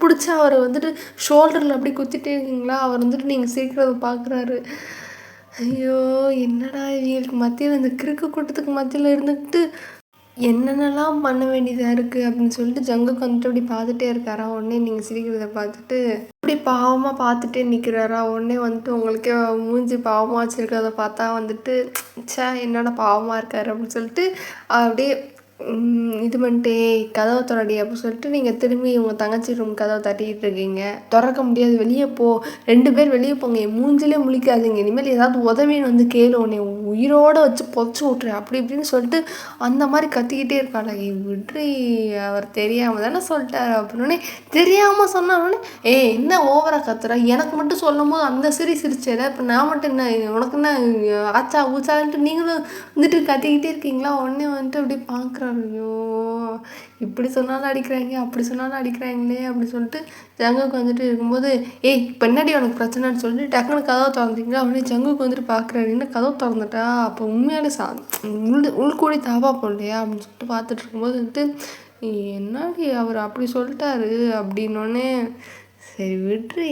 பிடிச்சி அவரை வந்துட்டு ஷோல்டரில் அப்படி குத்திட்டே இருக்கீங்களா. அவர் வந்துட்டு நீங்கள் சிரிக்கிறத பார்க்குறாரு. ஐயோ என்னடா இவங்களுக்கு மத்தியில் இந்த கிறுக்கு கூட்டத்துக்கு மத்தியில் இருந்துக்கிட்டு என்னென்னலாம் பண்ண வேண்டியதாக இருக்குது அப்படின்னு சொல்லிட்டு ஜங்குக்கு வந்துட்டு அப்படி பார்த்துட்டே இருக்காரா. உடனே நீங்கள் சிரிக்கிறத பார்த்துட்டு அப்படி பாவமாக பார்த்துட்டே நிற்கிறாரா. உடனே வந்துட்டு உங்களுக்கே மூஞ்சி பாவமாக வச்சுருக்கிறத பார்த்தா வந்துட்டு என்னோட பாவமாக இருக்காரு அப்படின்னு சொல்லிட்டு அப்படியே இது பண்ணிட்டே கதவை திறடி அப்படின்னு சொல்லிட்டு நீங்கள் திரும்பி உங்கள் தங்கச்சி ரூம் கதவை தட்டிக்கிட்டு இருக்கீங்க. திறக்க முடியாது, வெளியே போ 2 பேர் வெளியே போங்க, என் மூஞ்சிலே முழிக்காதீங்க, இனிமேல் ஏதாவது உதவின்னு வந்து கேளு, உன்னை உயிரோடு வச்சு பொச்சு விட்றேன் அப்படி இப்படின்னு சொல்லிட்டு அந்த மாதிரி கத்திக்கிட்டே இருக்காளா. விட்ரி அவர் தெரியாமல் தானே சொல்லிட்டாரு அப்படின்னே தெரியாமல் சொன்னாலே என்ன ஓவராக கத்துறா, எனக்கு மட்டும் சொல்லும் போது அந்த சிரிச்சேல, இப்போ நான் மட்டும் என்ன உனக்கு என்ன ஆச்சா ஊச்சான்ட்டு நீங்களும் வந்துட்டு கத்திக்கிட்டே இருக்கீங்களா. உடனே வந்துட்டு அப்படி பார்க்குறேன், ஐயோ இப்படி சொன்னாலும் அடிக்கிறாங்க அப்படி சொன்னாலும் அடிக்கிறாங்களே அப்படி சொல்லிட்டு ஜங்குக்கு வந்துட்டு இருக்கும்போது இப்போ என்னடி உனக்கு பிரச்சனைன்னு சொல்லிட்டு டக்குன்னு கதவை திறந்தீங்களா. உடனே ஜங்குக்கு வந்துட்டு பார்க்குறாரு, என்ன கதவை திறந்துட்டா அப்போ உண்மையாலே உள்கூடி தாவா போடலையா அப்படின்னு சொல்லிட்டு பார்த்துட்டு இருக்கும்போது வந்துட்டு என்னடி அவர் அப்படி சொல்லிட்டாரு அப்படின்னோடனே சரி விட்ரி,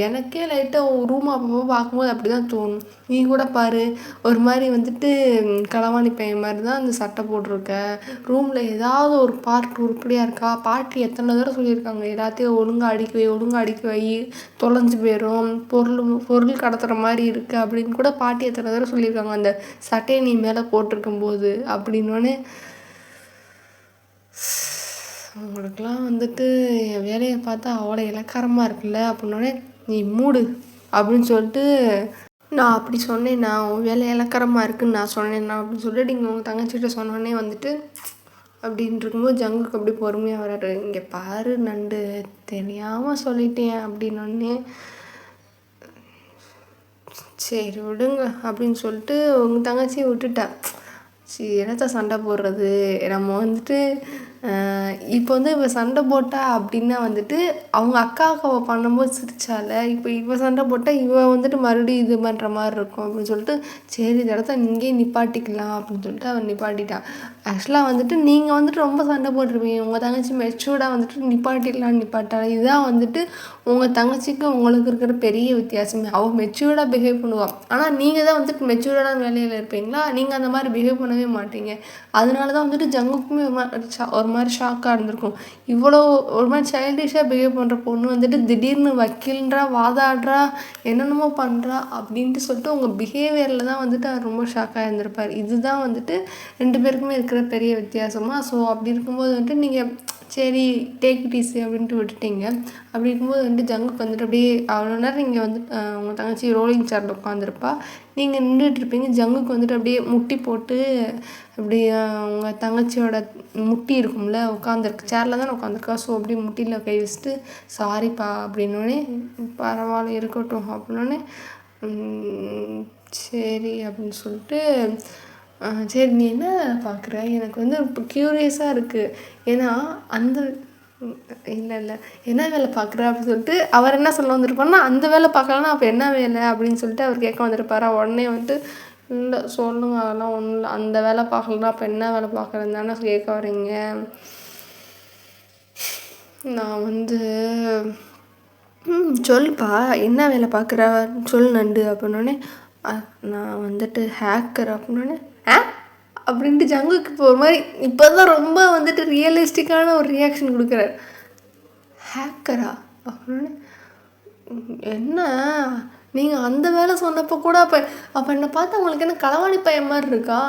எனக்கே லைட்டாக ரூம் அப்பப்போ பார்க்கும்போது அப்படி தான் தோணும். நீ கூட பாரு ஒரு மாதிரி வந்துட்டு களவாணி பையன் மாதிரி தான் அந்த சட்டை போட்டிருக்க, ரூமில் ஏதாவது ஒரு பார்ட் உருப்படியாக இருக்கா. பாட்டி எத்தனை தடவை சொல்லியிருக்காங்க எல்லாத்தையும் ஒழுங்காக அடுக்கி வை தொலைஞ்சு போயிடும், பொருள் கடத்துகிற மாதிரி இருக்குது அப்படின்னு கூட பாட்டி எத்தனை தடவை சொல்லியிருக்காங்க அந்த சட்டையை நீ மேலே போட்டிருக்கும்போது அப்படின்னோடனே அவங்களுக்கெல்லாம் வந்துட்டு என் வேலையை பார்த்தா அவ்வளோ இலக்காரமாக இருக்குல்ல அப்படின்னோடனே நீ மூடு அப்படின்னு சொல்லிட்டு நான் அப்படி சொன்னேன், நான் உன் வேலை இலக்காரமாக இருக்குன்னு நான் சொன்னேன் அப்படின்னு சொல்லிட்டு நீங்கள் உங்கள் தங்கச்சிகிட்ட சொன்னோடனே வந்துட்டு அப்படின்ட்டு இருக்கும்போது ஜங்குக்கு அப்படி பொறுமையாக வராரு. இங்கே பாரு நண்டு தெரியாமல் சொல்லிட்டேன் அப்படின்னோடனே சரி விடுங்க அப்படின்னு சொல்லிட்டு உங்கள் தங்கச்சியை விட்டுட்டா. சரி என்னத்த சண்டை போடுறது, நம்ம வந்துட்டு இப்போ வந்து இவ சண்டை போட்டா அப்படின்னா வந்துட்டு அவங்க அக்காவுக்கு அவள் பண்ணும்போது சிரிச்சால, இப்போ இவ சண்டை போட்டால் இவ வந்துட்டு மறுபடியும் இது பண்ணுற மாதிரி இருக்கும் அப்படின்னு சொல்லிட்டு சரி இந்த இடத்த இங்கேயே நிப்பாட்டிக்கலாம் அப்படின்னு சொல்லிட்டு அவன் நிப்பாட்டிட்டான். ஆக்சுவலாக வந்துட்டு நீங்கள் வந்துட்டு ரொம்ப சண்டை போட்டிருப்பீங்க, உங்கள் தங்கச்சி மெச்சூர்டாக வந்துட்டு நிப்பாட்டாள். இதுதான் வந்துட்டு உங்கள் தங்கச்சிக்கு உங்களுக்கு இருக்கிற பெரிய வித்தியாசமே. அவள் மெச்சூர்டாக பிஹேவ் பண்ணுவாள், ஆனால் நீங்கள் தான் வந்துட்டு மெச்சூர்டான வேலையில் இருப்பீங்களா, நீங்கள் அந்த மாதிரி பிஹேவ் பண்ணவே மாட்டீங்க. அதனால தான் வந்துட்டு ஜங்குக்குமே ஒரு மாதிரி ஷாக்காக இருந்திருக்கும். இவ்வளோ ஒரு மாதிரி சைல்டிஷாக பிஹேவ் பண்ணுற பொண்ணு வந்துட்டு திடீர்னு வக்கீல்ன்றா வாதாடுறா என்னென்னமோ பண்ணுறா அப்படின்ட்டு சொல்லிட்டு உங்கள் பிஹேவியரில் தான் வந்துட்டு அவர் ரொம்ப ஷாக்காக இருந்திருப்பார். இதுதான் வந்துட்டு 2 பேருக்குமே இருக்கிற பெரிய வித்தியாசமாக. ஸோ அப்படி இருக்கும்போது வந்துட்டு நீங்கள் சரி டேக் இட் ஈஸி அப்படின்ட்டு விட்டுட்டீங்க. அப்படி இருக்கும்போது வந்துட்டு ஜங்குக்கு வந்துட்டு அப்படியே அவ்வளோ நேரம் நீங்கள் வந்து உங்கள் தங்கச்சி ரோலிங் சேரில் உட்காந்துருப்பா, நீங்கள் நின்றுட்டுருப்பீங்க. ஜங்குக்கு வந்துட்டு அப்படியே முட்டி போட்டு அப்படி உங்கள் தங்கச்சியோட முட்டி இருக்கும்ல, உட்காந்துருக்கு சேரில் தானே உட்காந்துருக்கா, ஸோ அப்படியே முட்டியில் கை வச்சுட்டு சாரிப்பா அப்படின்னோடனே பரவாயில்ல இருக்கட்டும் அப்படின்னோடனே சரி அப்படின்னு சொல்லிட்டு சரி நீ என்ன பார்க்குற, எனக்கு வந்து இப்போ க்யூரியஸாக இருக்குது. ஏன்னா அந்த இல்லை என்ன வேலை பார்க்குற அப்படின்னு சொல்லிட்டு அவர் என்ன சொல்ல வந்திருப்பாருன்னா, அந்த வேலை பார்க்கலன்னா அப்போ என்ன வேலை அப்படின்னு சொல்லிட்டு அவர் கேட்க வந்திருப்பாரா. உடனே வந்துட்டு இல்லை சொல்லுங்க அதெல்லாம் ஒன்றும் இல்லை, அந்த வேலை பார்க்கலன்னா அப்போ என்ன வேலை பார்க்குறேன்னு தானே கேட்க வரீங்க. நான் வந்து சொல்லுப்பா என்ன வேலை பார்க்குற சொல் நண்டு அப்படின்னோடனே நான் வந்துட்டு ஹேக்கர் அப்படின்னோடனே அப்படின்ட்டு ஜங்குக்கு இப்போ ஒரு மாதிரி இப்போ தான் ரொம்ப வந்துட்டு ரியலிஸ்டிக்கான ஒரு ரியாக்ஷன் கொடுக்குறாரு. ஹேக்கரா அப்படின்னோடனே என்ன நீங்கள் அந்த வேலை சொன்னப்போ கூட அப்போ என்னை பார்த்து அவங்களுக்கு என்ன களவாணி பையன் மாதிரி இருக்கா?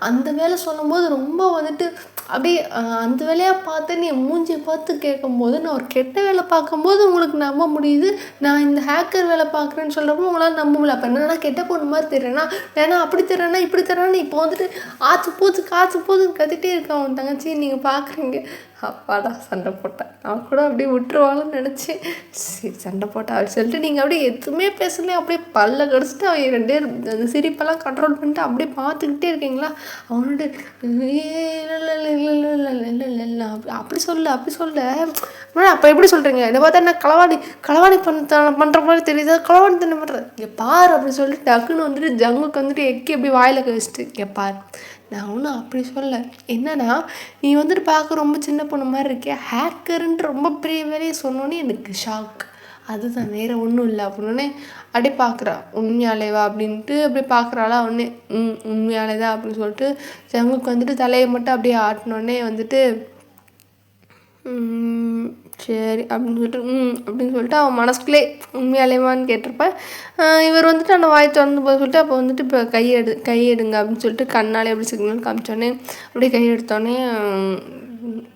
அந்த வேலை சொல்லும்போது ரொம்ப வந்துட்டு அப்படியே அந்த வேலையாக பார்த்து நீ மூஞ்சியை பார்த்து கேட்கும்போது நான் ஒரு கெட்ட வேலை பார்க்கும்போது உங்களுக்கு நம்ப முடியுது, நான் இந்த ஹேக்கர் வேலை பார்க்குறேன்னு சொல்கிறப்போ உங்களால் நம்ப முடியல. அப்போ என்னன்னா கெட்ட பொண்ணு மாதிரி தெரிறேன்னா, வேணா அப்படி தர்றேன்னா இப்படி தர்றேன்னா இப்போ வந்துட்டு ஆச்சு போச்சுன்னு கத்திட்டே இருக்கான் அவன் தங்கச்சி. நீங்கள் பார்க்குறீங்க. அப்பாடா சண்டை போட்டேன், நான் கூட அப்படியே விட்டுருவாங்கன்னு நினச்சேன். சரி சண்டை போட்டா அப்படி சொல்லிட்டு நீங்கள் அப்படியே எதுவுமே பேசலையே, அப்படியே பல்ல கடிச்சிட்டு அவன் 2 பேர் அந்த சிரிப்பெல்லாம் கண்ட்ரோல் பண்ணிட்டு அப்படியே பார்த்துக்கிட்டே இருக்கீங்களா. அவனோட இல்லை அப்படி சொல்ல அப்போ எப்படி சொல்கிறீங்க, என்னை பார்த்தா என்ன களவாணி பண்ணுற மாதிரி தெரியுது, களவாணி தண்ணி பண்ணுறது இங்கே பார் அப்படின்னு சொல்லிட்டு டக்குன்னு வந்துட்டு ஜங்குக்கு வந்துட்டு எக்கி அப்படி வாயில் கழிச்சிட்டு இங்கே பார் நான் ஒன்றும் அப்படி சொல்ல, என்னன்னா நீ வந்துட்டு பார்க்க ரொம்ப சின்ன பொண்ணு மாதிரி இருக்கே, ஹேக்கருன்ட்டு ரொம்ப பெரிய வேலையை சொன்னோன்னே எனக்கு ஷாக், அதுதான் வேறு ஒன்றும் இல்லை அப்படின்னே அப்படியே பார்க்குறா. உண்மையாலேவா அப்படின்ட்டு அப்படியே பார்க்குறாளா. ஒன்றே உண்மையாலே தான் அப்படின்னு சொல்லிட்டு ஜங்குக்கு வந்துட்டு தலையை மட்டும் அப்படியே ஆட்டினோடனே வந்துட்டு சரி அப்படின்னு சொல்லிட்டு அப்படின்னு சொல்லிட்டு அவன் மனசுக்குள்ளே உண்மையாலேவான்னு கேட்டிருப்பேன். இவர் வந்துட்டு அந்த வாய் திறந்து போய் சொல்லிட்டு அப்போ வந்துட்டு இப்போ கையெடுங்க அப்படின்னு சொல்லிட்டு கண்ணாலே எப்படி சிக்னல் காமிச்சோடனே அப்படியே கையெடுத்தோடனே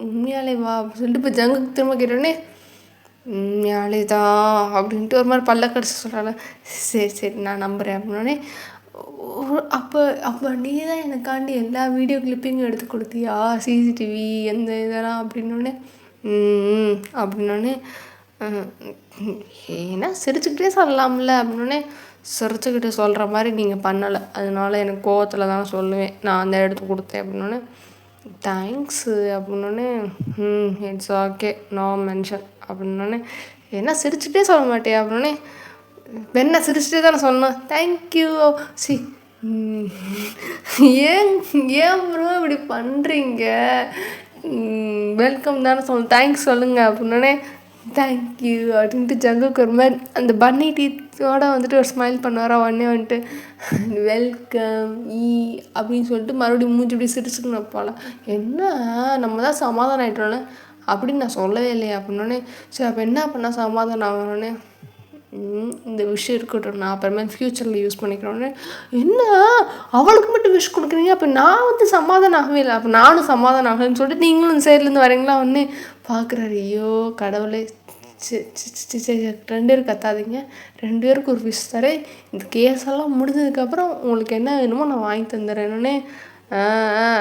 உண்மையாலேவா அப்படின்னு சொல்லிட்டு இப்போ ஜங்குக்கு திரும்ப கேட்டோடனே உண்மையாலே தான் அப்படின்ட்டு ஒரு மாதிரி பல்ல கடிச்சு சொல்கிறாங்க. சரி நான் நம்புகிறேன் அப்படின்னோடனே அப்போ நீ தான் எனக்காண்டி எல்லா வீடியோ கிளிப்பிங்கும் எடுத்து கொடுத்தியா, சிசிடிவி எந்த இதெல்லாம் அப்படின்னோடனே அப்படின்னோடனே ஏன்னா சிரிச்சுக்கிட்டே சொல்லலாம்ல அப்படின்னோடனே சிரிச்சுக்கிட்டு சொல்கிற மாதிரி நீங்கள் பண்ணலை, அதனால எனக்கு கோவத்தில் தான் சொல்லுவேன், நான் அந்த எடுத்து கொடுத்தேன் அப்படின்னோடனே தேங்க்ஸு அப்படின்னோடனே இட்ஸ் ஓகே நோ மென்ஷன் அப்படின்னோடனே ஏன்னா சிரிச்சுட்டே சொல்ல மாட்டேன் அப்படின்னோடனே வெண்ணை சிரிச்சுட்டே தானே சொன்னேன் தேங்க்யூ சி ஏன் ப்ரோ இப்படி பண்ணுறீங்க, வெல்கம் தானே சொல்லணும் தேங்க்ஸ் சொல்லுங்கள் அப்படின்னோடனே தேங்க்யூ அப்படின்ட்டு ஜங்குக்கு ஒரு மாதிரி அந்த பன்னி டீத்தோட வந்துட்டு ஒரு ஸ்மைல் பண்ணுவாரா. உடனே வந்துட்டு வெல்கம் அப்படின்னு சொல்லிட்டு மறுபடியும் மூஞ்சி இப்படி சிரிச்சுக்கணும் போல. என்ன நம்ம தான் சமாதானம் ஆகிட்டோன்னே அப்படின்னு நான் சொல்லவே இல்லையா அப்படின்னோடனே சரி அப்போ என்ன பண்ணால் சமாதானம் ஆகணுன்னே இந்த விஷயம் இருக்கட்டும், நான் அப்புறமே ஃப்யூச்சரில் யூஸ் பண்ணிக்கிறோன்னு. என்ன அவளுக்கு மட்டும் விஷ் கொடுக்குறீங்க, அப்போ நான் வந்து சமாதானம் ஆகவே இல்லை, அப்போ நானும் சமாதானம் ஆகலைன்னு சொல்லிட்டு நீங்களும் இந்த சைட்லேருந்து வரீங்களா. ஒன்று பார்க்குறாரு, ஐயோ கடவுளே, சரி 2 பேரும் கத்தாதீங்க, 2 பேருக்கு ஒரு விஷ் தரேன், இந்த கேஸெல்லாம் முடிஞ்சதுக்கப்புறம் உங்களுக்கு என்ன வேணுமோ நான் வாங்கி தந்துடுறேன்னே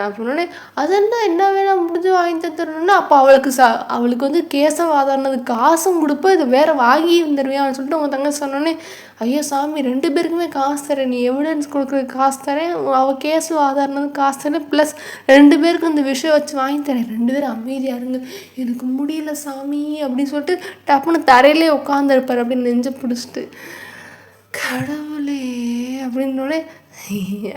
அப்படின்னோடனே அது என்ன வேணால் முடிஞ்சு வாங்கி தந்துடணுன்னா அப்போ அவளுக்கு வந்து கேஸை வாதாடினதுக்கு காசும் கொடுப்பேன், இதை வேறு வாங்கி வந்துடுவேன் சொல்லிட்டு உங்கள் தங்க சொன்னோன்னே ஐயோ சாமி 2 பேருக்குமே காசு தரேன், நீ எவிடன்ஸ் கொடுக்குறதுக்கு காசு தரேன், அவள் கேஸ் வாதாடினதுக்கு காசு தரேன், ப்ளஸ் 2 பேருக்கு இந்த விஷயம் வச்சு வாங்கி தரேன், 2 பேரும் அமைதியாக இருங்க, எனக்கு முடியல சாமி அப்படின்னு சொல்லிட்டு டப்புன்னு தரையிலே உட்காந்துருப்பார் அப்படின்னு நெஞ்சை பிடிச்சிட்டு. கடவுளே அப்படின்னோடனே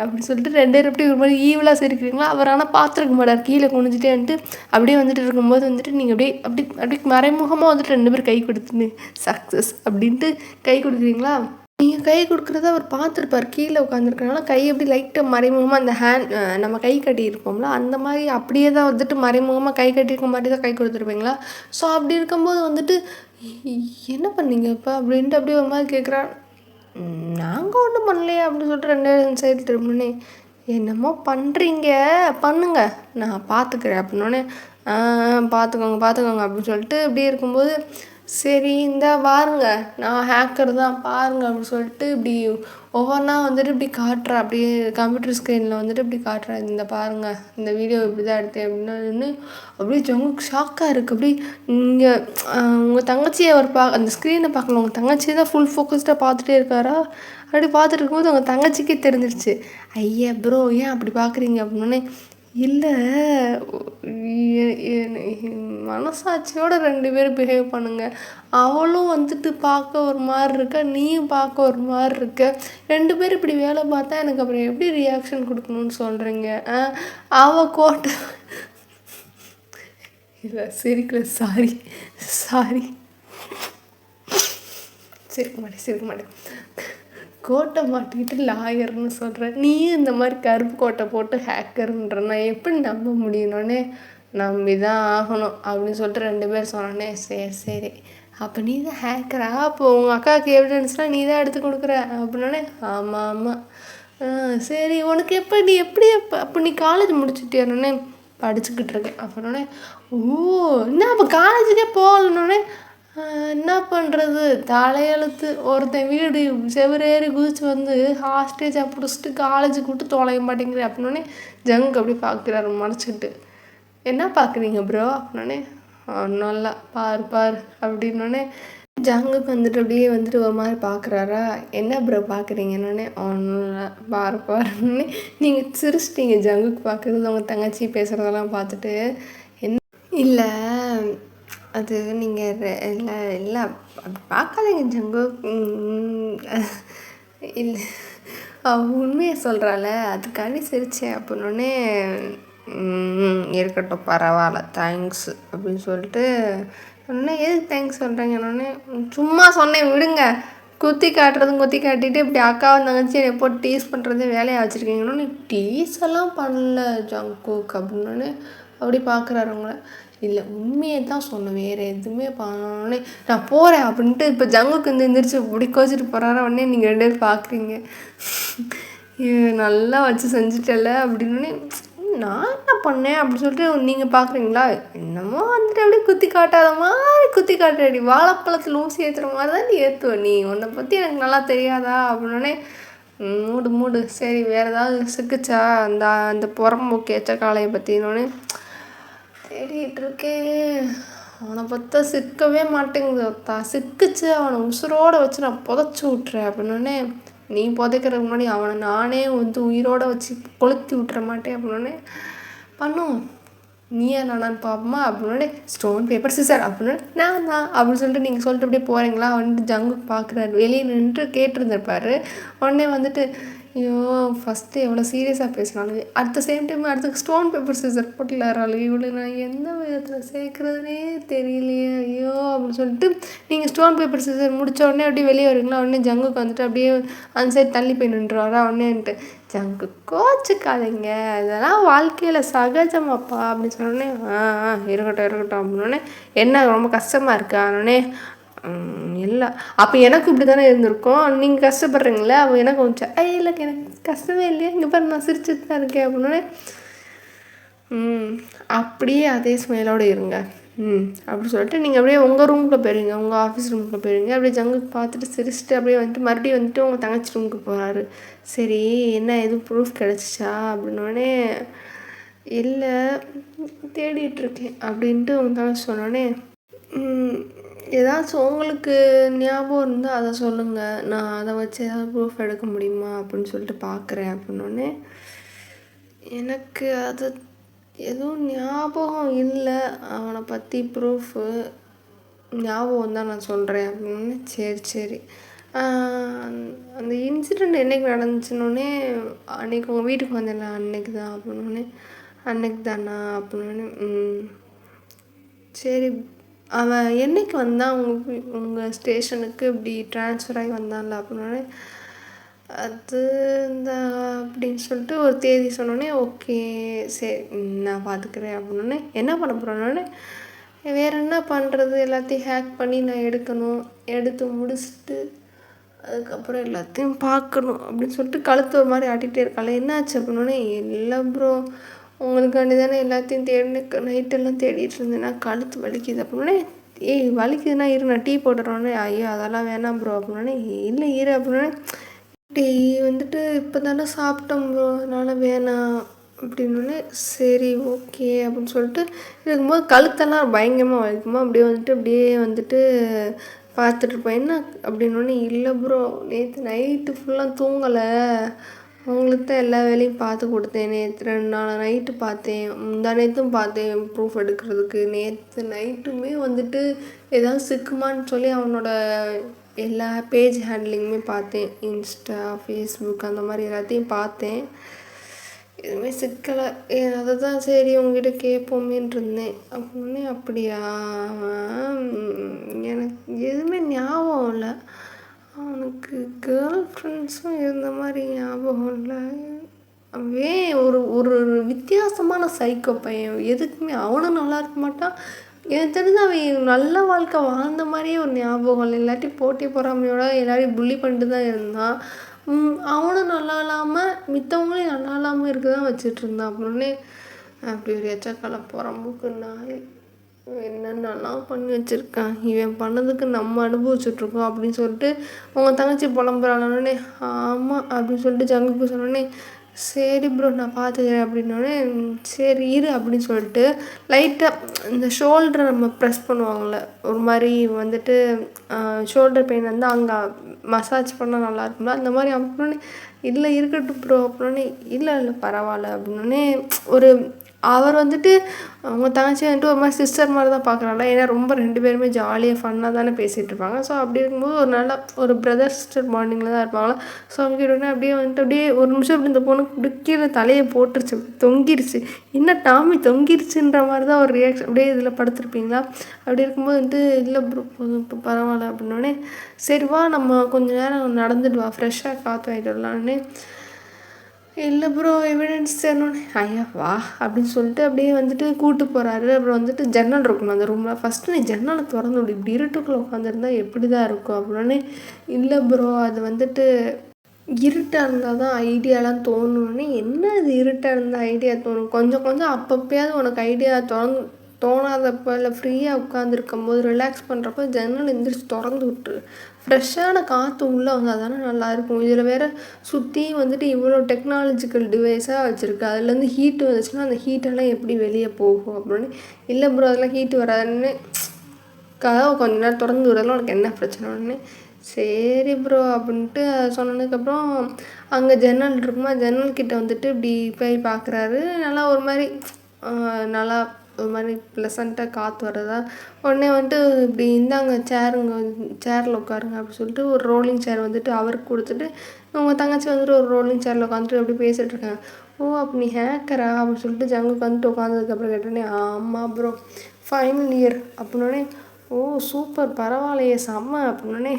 அப்படின்னு சொல்லிட்டு 2 பேரும் எப்படி ஒரு மாதிரி ஈவலாக சிரிக்கிறீங்களா. அவர் ஆனால் பார்த்துருக்க மாட்டார், கீழே குனிஞ்சிட்டே வந்துட்டு அப்படியே வந்துட்டு இருக்கும்போது வந்துட்டு நீங்கள் அப்படியே மறைமுகமாக வந்துட்டு 2 பேரும் கை கொடுத்துன்னு சக்ஸஸ் அப்படின்ட்டு கை கொடுக்குறீங்களா. நீங்கள் கை கொடுக்குறத அவர் பார்த்துருப்பார், கீழே உட்காந்துருக்கனால கை எப்படி லைட்டாக மறைமுகமாக அந்த நம்ம கை கட்டியிருப்போம்ல அந்த மாதிரி அப்படியே தான் வந்துட்டு மறைமுகமாக கை கட்டியிருக்க மாதிரி தான் கை கொடுத்துருப்பீங்களா. ஸோ அப்படி இருக்கும்போது வந்துட்டு என்ன பண்ணீங்க இப்போ அப்படின்ட்டு அப்படியே ஒரு மாதிரி கேட்குறா. நாங்கள் ஒன்றும் பண்ணலையே அப்படின்னு சொல்லிட்டு 2 சைடு திரும்பினே என்னமோ பண்ணுறீங்க பண்ணுங்க நான் பார்த்துக்கிறேன் அப்படின்னோடனே பார்த்துக்கோங்க பார்த்துக்கோங்க அப்படின்னு சொல்லிட்டு இப்படி இருக்கும்போது, சரி இந்த பாருங்க நான் ஹேக்கர் தான் பாருங்க அப்படின்னு சொல்லிட்டு இப்படி ஒவ்வொன்றா வந்துட்டு இப்படி காட்டுறேன். அப்படியே கம்ப்யூட்டர் ஸ்க்ரீனில் வந்துட்டு இப்படி காட்டுறேன். இந்த பாருங்க இந்த வீடியோ இப்படி தான் எடுத்தேன் அப்படின்னு அப்படியே ஜங்குக்கு ஷாக்காக இருக்குது. அப்படி நீங்கள் உங்கள் தங்கச்சியை அவர் அந்த ஸ்க்ரீனை பார்க்கல, உங்கள் தங்கச்சியை தான் ஃபுல் ஃபோக்கஸ்டாக பார்த்துட்டே இருக்காரா. அப்படி பார்த்துட்டு இருக்கும்போது உங்கள் தங்கச்சிக்கே தெரிஞ்சிருச்சு. ஐயா ப்ரோ ஏன் அப்படி பார்க்குறீங்க அப்படின்னே, இல்லை மனசாட்சியோட 2 பேரும் பிஹேவ் பண்ணுங்க. அவளும் வந்துட்டு பார்க்க ஒரு மாதிரி இருக்க, நீயும் பார்க்க ஒரு மாதிரி இருக்க. 2 பேரும் இப்படி வேலை பார்த்தா எனக்கு அப்புறம் எப்படி ரியாக்ஷன் கொடுக்கணும்னு சொல்கிறீங்க? அவள் கோட்டை இல்லை சிரிக்கல, சாரி சிரிக்க மாட்டேன். கோட்டை மாட்டிக்கிட்டு லாயர்னு சொல்கிறேன், நீயும் இந்த மாதிரி கருப்பு கோட்டை போட்டு ஹேக்கர்ன்ற நான் எப்படி நம்ப முடியணுன்னே, நம்பி தான் ஆகணும் அப்படின்னு சொல்லிட்டு 2 பேர் சொன்னோன்னே, சரி அப்போ நீ தான் ஹேக்கரா, அப்போ உங்கள் அக்காவுக்கு எவிடன்ஸ்லாம் நீ தான் எடுத்து கொடுக்குற அப்படின்னோடனே, ஆமாம் சரி உனக்கு அப்போ நீ காலேஜ் முடிச்சுட்டியானே, படிச்சுக்கிட்டு இருக்கேன் அப்படின்னோடனே, ஓ என்ன அப்போ காலேஜுக்கே போகலன்னொடனே, என்ன பண்ணுறது தலையெழுத்து, ஒருத்தன் வீடு செவரேறி குதிச்சு வந்து ஹாஸ்டேஜாக பிடிச்சிட்டு காலேஜுக்கு விட்டு தொலைய மாட்டேங்கிறேன் அப்படின்னோடனே ஜங்க் அப்படி பார்க்குறாரு மறைச்சிட்டு. என்ன பார்க்குறீங்க ப்ரோ அப்படின்னோடனே, நல்லா பாரு அப்படின்னோடனே ஜங்குக்கு வந்துட்டு அப்படியே வந்துட்டு ஒரு மாதிரி பார்க்குறாரா. என்ன ப்ரோ பார்க்குறீங்கன்னொடனே, ஒன்றும் பாருன்னே நீங்கள் சிரிச்சிட்டிங்க. ஜங்குக்கு பார்க்குறது அவங்க தங்கச்சி பேசுகிறதெல்லாம் பார்த்துட்டு, என்ன இல்லை அது நீங்கள் இல்லை அப்படி பார்க்காதீங்க ஜங்கு, இல்லை உண்மையை சொல்கிறாள் அதுக்காண்டி சிரித்தேன் அப்படின்னோடனே, இருக்கட்டும் பரவாயில்ல தேங்க்ஸ் அப்படின்னு சொல்லிட்டு சொன்னேன். எதுக்கு தேங்க்ஸ் சொல்கிறீங்கன்னொடனே, சும்மா சொன்னேன் விடுங்க, குத்தி காட்டிட்டு இப்படி அக்காவும் தங்கச்சி என்னை போட்டு டீஸ் பண்ணுறதே வேலையாக வச்சுருக்கீங்கன்னு. டீஸ் எல்லாம் பண்ணல ஜங்குக் அப்படின்னோடனே அப்படி பார்க்குறாரு அவங்கள. இல்லை உண்மையை தான் சொன்னேன், வேறு எதுவுமே பண்ணோடனே நான் போகிறேன் அப்படின்ட்டு இப்போ ஜங்குக்கு எந்திரிச்சு இப்படி கோச்சிட்டு போகிறார. உடனே நீங்கள் 2 பேரும் பார்க்குறீங்க, நல்லா வச்சு செஞ்சுட்டல அப்படின்னே, நான் என்ன பண்ணேன் அப்படின்னு சொல்லிட்டு நீங்கள் பார்க்குறீங்களா. என்னமோ வந்துட்டு அப்படியே குத்தி காட்டாடி வாழைப்பழத்தில் ஊசி ஏற்றுற மாதிரி தான் நீ ஏற்றுவ, நீ உன்னை பற்றி எனக்கு நல்லா தெரியாதா அப்படின்னோடனே, மூடு சரி வேறு ஏதாவது சிக்குச்சா அந்த புறம்போக்கு ஏற்ற காளையை பற்றினோடனே, தேடிட்டு இருக்கேன் அவனை பார்த்தா சிக்கவே மாட்டேங்குது, சிக்குச்சு அவனை உசுரோடு வச்சு நான் புதைச்சி விட்றேன் அப்படின்னோடனே, நீ புதைக்கிறதுக்கு முன்னாடி அவனை நானே வந்து உயிரோடு வச்சு கொளுத்தி விட்டுற மாட்டேன் அப்படின்னோடனே, பண்ணும் நீயா நானான்னு பார்ப்போமா அப்படின்னோடனே, ஸ்டோன் பேப்பர் சிசர் அப்படின்னு நான் அப்படின்னு சொல்லிட்டு நீங்கள் சொல்லிட்டு அப்படியே போகிறீங்களா வந்துட்டு ஜங்கு பார்க்குறாரு. வெளியே நின்று கேட்டிருந்திருப்பாரு. உடனே வந்துட்டு ஐயோ ஃபஸ்ட்டு எவ்வளோ சீரியஸாக பேசினாலும் அட் த சேம் டைம் அடுத்து ஸ்டோன் பேப்பர் சிசர் போட்டுலாரு. இவ்வளோ நான் எந்த விதத்தில் சேர்க்குறதுனே தெரியலையே ஐயோ அப்படின்னு சொல்லிட்டு நீங்கள் ஸ்டோன் பேப்பர் சிசர் முடித்த உடனே அப்படியே வெளியே வரீங்களா. உடனே ஜங்குக்கு வந்துட்டு அப்படியே அந்த சைடு தள்ளி போய் நின்றுவாரா. உடனேன்ட்டு ஜங்கு கோச்சிக்காதீங்க, இதெல்லாம் வாழ்க்கையில் சகஜமாப்பா அப்படின்னு சொன்னோடனே, இருக்கட்டும் அப்படின்னோடனே, என்ன ரொம்ப கஷ்டமாக இருக்கா அதனே, இல்லை அப்போ எனக்கு இப்படி தானே இருந்திருக்கும், நீங்கள் கஷ்டப்படுறீங்களே அவள் எனக்கு கொஞ்சம் இல்லை எனக்கு கஷ்டமே இல்லையா, இங்கே பாரு நான் சிரிச்சுட்டு தான் இருக்கேன் அப்படின்னோடனே, அப்படியே அதே ஸ்மைலோடு இருங்க அப்படி சொல்லிட்டு நீங்கள் அப்படியே உங்கள் ரூமுக்குள்ளே போயிருங்க, உங்கள் ஆஃபீஸ் ரூமுக்குள்ளே போயிருங்க. அப்படியே ஜங்குக்கு பார்த்துட்டு சிரிச்சுட்டு அப்படியே வந்துட்டு மறுபடியும் வந்துட்டு உங்கள் தங்கச்சி ரூமுக்கு போகிறாரு. சரி என்ன எதுவும் ப்ரூஃப் கிடச்சிச்சா அப்படின்னோடனே, இல்லை தேடிட்டுருக்கேன் அப்படின்ட்டு உங்கள் தங்கச்சி சொன்னோடனே, ஏதாச்சும் உங்களுக்கு ஞாபகம் இருந்தால் அதை சொல்லுங்கள், நான் அதை வச்சு ஏதாவது ப்ரூஃப் எடுக்க முடியுமா அப்படின்னு சொல்லிட்டு பார்க்குறேன் அப்படின்னோடனே, எனக்கு அது எதுவும் ஞாபகம் இல்லை, அவனை பற்றி ப்ரூஃபு ஞாபகம் தான் நான் சொல்கிறேன் அப்படின்னு. சரி அந்த இன்சிடெண்ட் என்றைக்கு நடந்துச்சுன்னொடனே, அன்றைக்கி உங்கள் வீட்டுக்கு வந்தேன்ல அன்றைக்கி தான் அப்படின்னோடனே, அன்றைக்கி தானா அப்படின்னோடனே, சரி அவன் என்றைக்கு வந்தான் உங்கள் ஸ்டேஷனுக்கு இப்படி ட்ரான்ஸ்ஃபர் ஆகி வந்தான்ல அப்படின்னோடனே, அது இந்த அப்படின்னு சொல்லிட்டு ஒரு தேதி சொன்னோடனே, ஓகே சரி நான் பார்த்துக்கிறேன் அப்படின்னோடனே, என்ன பண்ண போகிறேன்னொடனே, வேறு என்ன பண்ணுறது, எல்லாத்தையும் ஹேக் பண்ணி நான் எடுத்து முடிச்சுட்டு அதுக்கப்புறம் எல்லாத்தையும் பார்க்கணும் அப்படின்னு சொல்லிட்டு கழுத்து ஒரு மாதிரி ஆட்டிகிட்டே இருக்காள். என்னாச்சு அப்படின்னோடனே, இல்லை ப்ரோ உங்களுக்காண்டி தானே எல்லாத்தையும் தேடினேன், நைட்டெல்லாம் தேடிட்டு இருந்தேன்னா கழுத்து வலிக்குது அப்படின்னே. ஏய் வலிக்குதுன்னா இரு நான் டீ போட்டுறோன்னே. ஐயோ அதெல்லாம் வேணாம் ப்ரோ அப்படின்னே. இல்லை இரு அப்படின்னே. டீ வந்துட்டு இப்போ தானே சாப்பிட்டோம் ப்ரோ அதனால் வேணாம் அப்படின்னோடனே. சரி ஓகே அப்படின்னு சொல்லிட்டு இருக்கும்போது கழுத்தெல்லாம் பயங்கரமாக வலிக்குமா. அப்படியே வந்துட்டு பார்த்துட்ருப்பேன். என்ன அப்படின்னோடனே. இல்லை ப்ரோ நேற்று நைட்டு ஃபுல்லாக தூங்கலை, அவங்களுக்கு தான் எல்லா வேலையும் பார்த்து கொடுத்தேன். நேற்று 2 நாள் நைட்டு பார்த்தேன், முந்தா நேற்றும் பார்த்தேன் ப்ரூஃப் எடுக்கிறதுக்கு. நேற்று நைட்டுமே வந்துட்டு ஏதாவது சிக்குமான்னு சொல்லி அவனோட எல்லா பேஜ் ஹேண்ட்லிங்குமே பார்த்தேன். இன்ஸ்டா, ஃபேஸ்புக் அந்த மாதிரி எல்லாத்தையும் பார்த்தேன். எதுவுமே சிக்கலை. அதை தான் சரி உங்ககிட்ட கேட்போமேன்னு இருந்தேன் அப்படின்னு. அப்படியா, எனக்கு எதுவுமே ஞாபகம் இல்லை. அவனுக்கு கேர்ள் ஃப்ரெண்ட்ஸும் இருந்த மாதிரி ஞாபகம் இல்லை. அவன் ஒரு வித்தியாசமான சைக்கோ பையன். எதுக்குமே அவனும் நல்லா இருக்க மாட்டான். எனக்கு தெரிஞ்சு அவன் நல்ல வாழ்க்கை வாழ்ந்த மாதிரியே ஒரு ஞாபகம் இல்லை. இல்லாட்டி போட்டி பொறாமையோட எல்லாரையும் புள்ளி பண்ணிட்டு தான் இருந்தான். அவனும் நல்லா இல்லாமல் மித்தவங்களையும் நல்லா இல்லாமல் இருக்க தான் வச்சுட்டு இருந்தான். அப்படின்னே. அப்படி ஒரு எச்சக்கால புறம்புக்கு நாய் என்னென்னலாம் பண்ணி வச்சுருக்கான். இவன் பண்ணதுக்கு நம்ம அனுபவிச்சுட்ருக்கோம் அப்படின்னு சொல்லிட்டு உங்கள் தங்கச்சி புலம்புறானே. ஆமாம் அப்படின்னு சொல்லிட்டு ஜங்குக்கு சொன்னோடனே. சரி ப்ரோ நான் பார்த்துக்கிறேன் அப்படின்னோடனே. சரி இரு அப்படின்னு சொல்லிட்டு லைட்டாக இந்த ஷோல்டரை நம்ம ப்ரெஸ் பண்ணுவாங்கள்ல ஒரு மாதிரி வந்துட்டு ஷோல்டர் பெயின் வந்து அங்கே மசாஜ் பண்ணால் நல்லா இருக்கும்ல அந்த மாதிரி அப்படின்னே. இல்லை இருக்கட்டும் ப்ரோ அப்படின்னே. இல்லை பரவாயில்ல அப்படின்னே. ஒரு அவர் வந்துட்டு அவங்க தங்கச்சி வந்துட்டு ஒரு மாதிரி சிஸ்டர் மாதிரி தான் பார்க்குறாங்களா. ஏன்னா ரொம்ப 2 பேருமே ஜாலியாக ஃபன்னாக தானே பேசிகிட்டு இருப்பாங்க. ஸோ அப்படி இருக்கும்போது ஒரு நல்ல ஒரு பிரதர் சிஸ்டர் பாண்டிங்கில் தான் இருப்பாங்களா. ஸோ அவங்க கிட்டே அப்படியே வந்துட்டு அப்படியே ஒரு நிமிஷம் அப்படி இந்த பொண்ணுக்கு இப்படி கீழே தலையை போட்டுருச்சு, தொங்கிருச்சு. என்ன டாமி தொங்கிருச்சுன்ற மாதிரி தான் ஒரு ரியாக்ஷன். அப்படியே இதில் படுத்துருப்பீங்களா. அப்படி இருக்கும்போது வந்துட்டு இல்லை ப்ரோ இப்போ பரவாயில்ல அப்படின்னோடனே. சரி வா நம்ம கொஞ்சம் நேரம் நடந்துட்டு வா, ஃப்ரெஷ்ஷாக காற்று வாங்கிட்டு வரலான்னு. இல்லை ப்ரோ எவிடன்ஸ் தரணுன்னு. ஐயா வா அப்படின்னு சொல்லிட்டு அப்படியே வந்துட்டு கூப்பிட்டு போகிறாரு. அப்புறம் வந்துட்டு ஜன்னல் இருக்கணும் அந்த ரூமில். ஃபஸ்ட்டு நீ ஜன்னலை திறந்து விடு, இப்படி இருட்டுக்குள்ளே உட்காந்துருந்தா எப்படி தான் இருக்கும் அப்படின்னு. இல்லை ப்ரோ அது வந்துட்டு இருட்டாக இருந்தால் தான் ஐடியாலாம் தோணுன்னு. என்ன அது இருட்டாக இருந்தால் ஐடியா தோணும்? கொஞ்சம் கொஞ்சம் அப்பப்போயாவது உனக்கு ஐடியா தோணாதப்போ இல்லை ஃப்ரீயாக உட்காந்துருக்கும் போது ரிலாக்ஸ் பண்ணுறப்போ ஜன்னல் எந்திரிச்சு திறந்து விட்டுரு. ஃப்ரெஷ்ஷான காற்று உள்ளே வந்தால் தானே நல்லாயிருக்கும். இதில் வேறு சுற்றி வந்துட்டு இவ்வளோ டெக்னாலஜிக்கல் டிவைஸாக வச்சுருக்கு. அதுலேருந்து ஹீட்டு வந்துச்சுன்னா அந்த ஹீட்டெல்லாம் எப்படி வெளியே போகும் அப்படின்னு. இல்லை ப்ரோ அதெல்லாம் ஹீட்டு வராதுன்னு. கதவை கொஞ்ச நேரம் திறந்து விடுறதுல உனக்கு என்ன பிரச்சனை ஒன்று. சரி ப்ரோ அப்படின்ட்டு சொன்னதுக்கப்புறம் அங்கே ஜன்னல் இருக்குமா, ஜன்னல்கிட்ட வந்துட்டு இப்படி போய் பார்க்குறாரு. நல்லா ஒரு மாதிரி நல்லா ஒரு மாதிரி ப்ளசண்ட்டாக காற்று வர்றதா. உடனே வந்துட்டு இப்படி இந்தாங்க சேரில் உட்காருங்க அப்படின்னு சொல்லிட்டு ஒரு ரோலிங் சேர் வந்துட்டு அவருக்கு கொடுத்துட்டு உங்கள் தங்கச்சி வந்துட்டு ஒரு ரோலிங் சேரில் உட்காந்துட்டு அப்படி பேசிகிட்டு இருக்காங்க. ஓ அப்போ நீ ஹேக்கரா அப்படின்னு சொல்லிட்டு ஜங்குக்கு வந்துட்டு உட்காந்ததுக்கப்புறம் கேட்டோன்னே. ஆமாம் ப்ரோ ஃபைனல் இயர் அப்படின்னோடனே. ஓ சூப்பர் பரவாயில்லையே செம்ம அப்படின்னோடனே.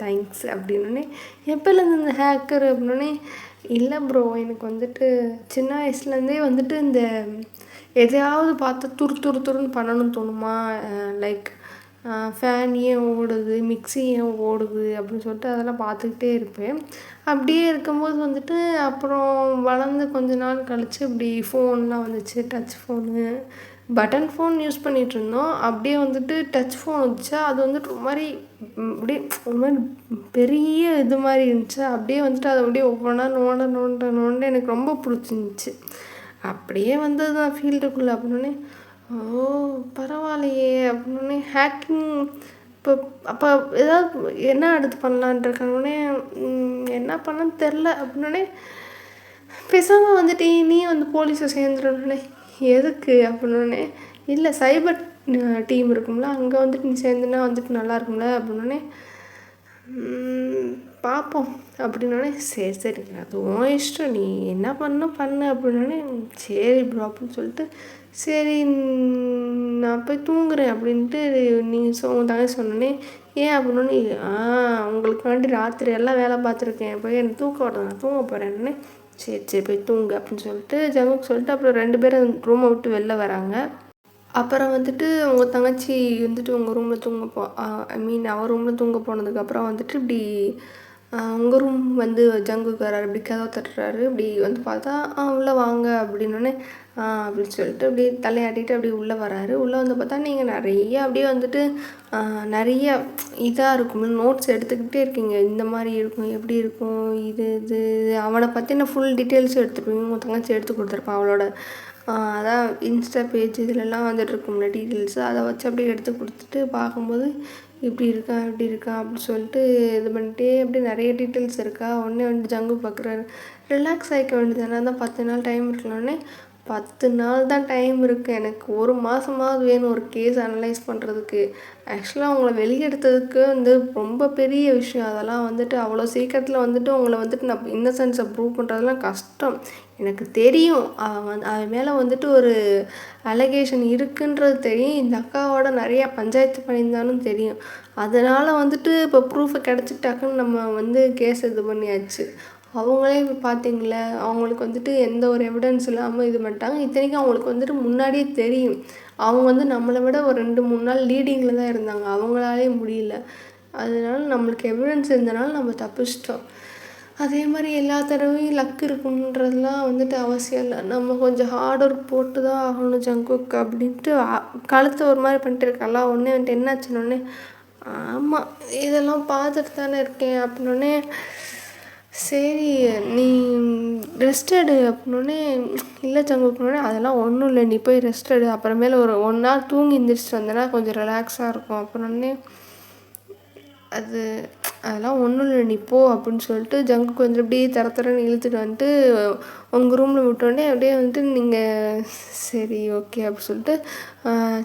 தேங்க்ஸ் அப்படின்னோடனே. எப்போலேருந்து இந்த ஹேக்கர் அப்படின்னோடனே. இல்லை ப்ரோ எனக்கு வந்துட்டு சின்ன வயசுலேருந்தே வந்துட்டு இந்த எதையாவது பார்த்து துருன்னு பண்ணணும்னு தோணுமா. லைக் ஃபேன் ஏன் ஓடுது, மிக்ஸி ஏன் ஓடுது அப்படின்னு சொல்லிட்டு அதெல்லாம் பார்த்துக்கிட்டே இருப்பேன். அப்படியே இருக்கும்போது வந்துட்டு அப்புறம் வளர்ந்து கொஞ்ச நாள் கழித்து இப்படி ஃபோன்லாம் வந்துச்சு. Touch phone, button phone use பண்ணிகிட்ருந்தோம். அப்படியே வந்துட்டு டச் ஃபோன் வந்துச்சா. அது வந்துட்டு ஒரு மாதிரி அப்படியே ஒரு மாதிரி பெரிய இது மாதிரி இருந்துச்சு. அப்படியே வந்துட்டு அதை அப்படியே ஒவ்வொன்றா நோண்ட எனக்கு ரொம்ப பிடிச்சிருந்துச்சி. அப்படியே வந்தது தான் ஃபீல்டுக்குள்ளே அப்படின்னே. ஓ பரவாயில்லையே அப்படின்னே. ஹேக்கிங் இப்போ அப்போ ஏதாவது என்ன அடுத்து பண்ணலான்ட்டு இருக்காங்கன்னே. என்ன பண்ணன்னு தெரில அப்படின்னே. பேசாமல் வந்துட்டு நீ வந்து போலீஸை சேர்ந்துடனே. எதுக்கு அப்படின்னே. இல்லை சைபர் டீம் இருக்கும்ல அங்கே வந்துட்டு நீ சேர்ந்துனா வந்துட்டு நல்லா இருக்கும்ல அப்படின்னே. பார்ப்போம் அப்படின்னோடனே. சரி அது உன் இஷ்டம், நீ என்ன பண்ணு அப்படின்னோடனே. சரி ப்ரோ அப்படின்னு சொல்லிட்டு சரி நான் போய் தூங்குறேன் அப்படின்ட்டு நீங்கள் உங்கள் தங்கச்சி சொன்னோன்னே. ஏன் அப்படின்னோடனே. உங்களுக்காண்டி ராத்திரி எல்லாம் வேலை பார்த்துருக்கேன், போய் எனக்கு தூக்கம் வரல, நான் தூங்க போகிறேன்னே. சரி போய் தூங்கு அப்படின்னு சொல்லிட்டு ஜங்குக்கு சொல்லிட்டு அப்புறம் 2 பேரும் ரூமை விட்டு வெளில வராங்க. அப்புறம் வந்துட்டு உங்கள் தங்கச்சி வந்துட்டு உங்கள் ரூமில் தூங்க அவள் ரூமில் தூங்க போனதுக்கப்புறம் வந்துட்டு இப்படி உங்கள் ரூம் வந்து ஜங்குக்கு வராரு, இப்படி கதவை தட்டுறாரு. இப்படி வந்து பார்த்தா உள்ளே வாங்க அப்படின்னோடனே அப்படின்னு சொல்லிட்டு அப்படியே தலையாட்டிட்டு அப்படியே உள்ளே வராரு. உள்ளே வந்து பார்த்தா நீங்கள் நிறைய அப்படியே வந்துட்டு நிறைய இதாக இருக்கும், நோட்ஸ் எடுத்துக்கிட்டே இருக்கீங்க. இந்த மாதிரி இருக்கும், எப்படி இருக்கும், இது இது அவனை பற்றின ஃபுல் டீட்டெயில்ஸும் எடுத்துருப்பீங்க. உங்கள் தங்கச்சி எடுத்து கொடுத்துருப்பான் அவளோட அதான் இன்ஸ்டா பேஜ் இதிலெல்லாம் வந்துட்டு இருக்கும்ல டீட்டெயில்ஸு, அதை வச்சு அப்படியே எடுத்து கொடுத்துட்டு பார்க்கும்போது இப்படி இருக்கான் இப்படி இருக்கான் அப்படின்னு சொல்லிட்டு இது பண்ணிட்டே அப்படியே நிறைய டீட்டெயில்ஸ் இருக்கா. உடனே வந்துட்டு ஜங்கு பார்க்குறாரு. ரிலாக்ஸ் ஆகிக்க வேண்டியது தானே, தான் 10 நாள் டைம் இருக்கலான்னே. 10 நாள் தான் டைம் இருக்குது, எனக்கு 1 மாதமாவது வேணும் ஒரு கேஸ் அனலைஸ் பண்ணுறதுக்கு. ஆக்சுவலாக அவங்கள வெளியெடுத்ததுக்கு வந்து ரொம்ப பெரிய விஷயம். அதெல்லாம் வந்துட்டு அவ்வளோ சீக்கிரத்தில் வந்துட்டு உங்களை வந்துட்டு நான் இன்னசென்ஸை ப்ரூவ் பண்ணுறதுலாம் கஷ்டம். எனக்கு தெரியும் அவன் மேலே வந்துட்டு ஒரு அலகேஷன் இருக்குன்றது தெரியும். இந்த அக்காவோட நிறையா பஞ்சாயத்து பண்ணியிருந்தாலும் தெரியும். அதனால் வந்துட்டு இப்போ ப்ரூஃபை கிடச்சிட்டாக்குன்னு நம்ம வந்து கேஸ் இது பண்ணியாச்சு. அவங்களே இப்போ பார்த்தீங்களே, அவங்களுக்கு வந்துட்டு எந்த ஒரு எவிடன்ஸ் இல்லாமல் இது பண்ணிட்டாங்க. இத்தனைக்கும் அவங்களுக்கு வந்துட்டு முன்னாடியே தெரியும். அவங்க வந்து நம்மளை விட ஒரு 2-3 நாள் லீடிங்கில் தான் இருந்தாங்க, அவங்களாலே முடியல. அதனால நம்மளுக்கு எவிடன்ஸ் இருந்தனால நம்ம தப்பிச்சிட்டோம். அதே மாதிரி எல்லா தடவையும் லக் இருக்குன்றதுலாம் வந்துட்டு அவசியம் இல்லை. நம்ம கொஞ்சம் ஹார்ட் ஒர்க் போட்டு தான் ஆகணும் ஜங்குக் அப்படின்ட்டு கழுத்தை ஒரு மாதிரி பண்ணிட்டு இருக்காளா. உடனே வந்துட்டு என்னாச்சுன்னொடனே, ஆமாம் இதெல்லாம் பார்த்துட்டு தானே இருக்கேன் அப்படின்னோடனே, சரி நீ ரெஸ்ட் எடு அப்படின்னோடனே, இல்லை ஜங்குக்குனோடனே அதெல்லாம் ஒன்றும் இல்லை, நீ போய் ரெஸ்ட் எடு, அப்புறமேல ஒரு 1 நாள் தூங்கி எந்திரிச்சிட்டு வந்தேன்னா கொஞ்சம் ரிலாக்ஸாக இருக்கும் அப்படின்னோடனே, அதெல்லாம் ஒன்றும் இல்லை நீ போ அப்படின்னு சொல்லிட்டு ஜங்குக்கு வந்து அப்படியே தரன்னு இழுத்துட்டு வந்துட்டு உங்கள் ரூமில் விட்டோடனே அப்படியே வந்துட்டு நீங்கள் சரி ஓகே அப்படின்னு சொல்லிட்டு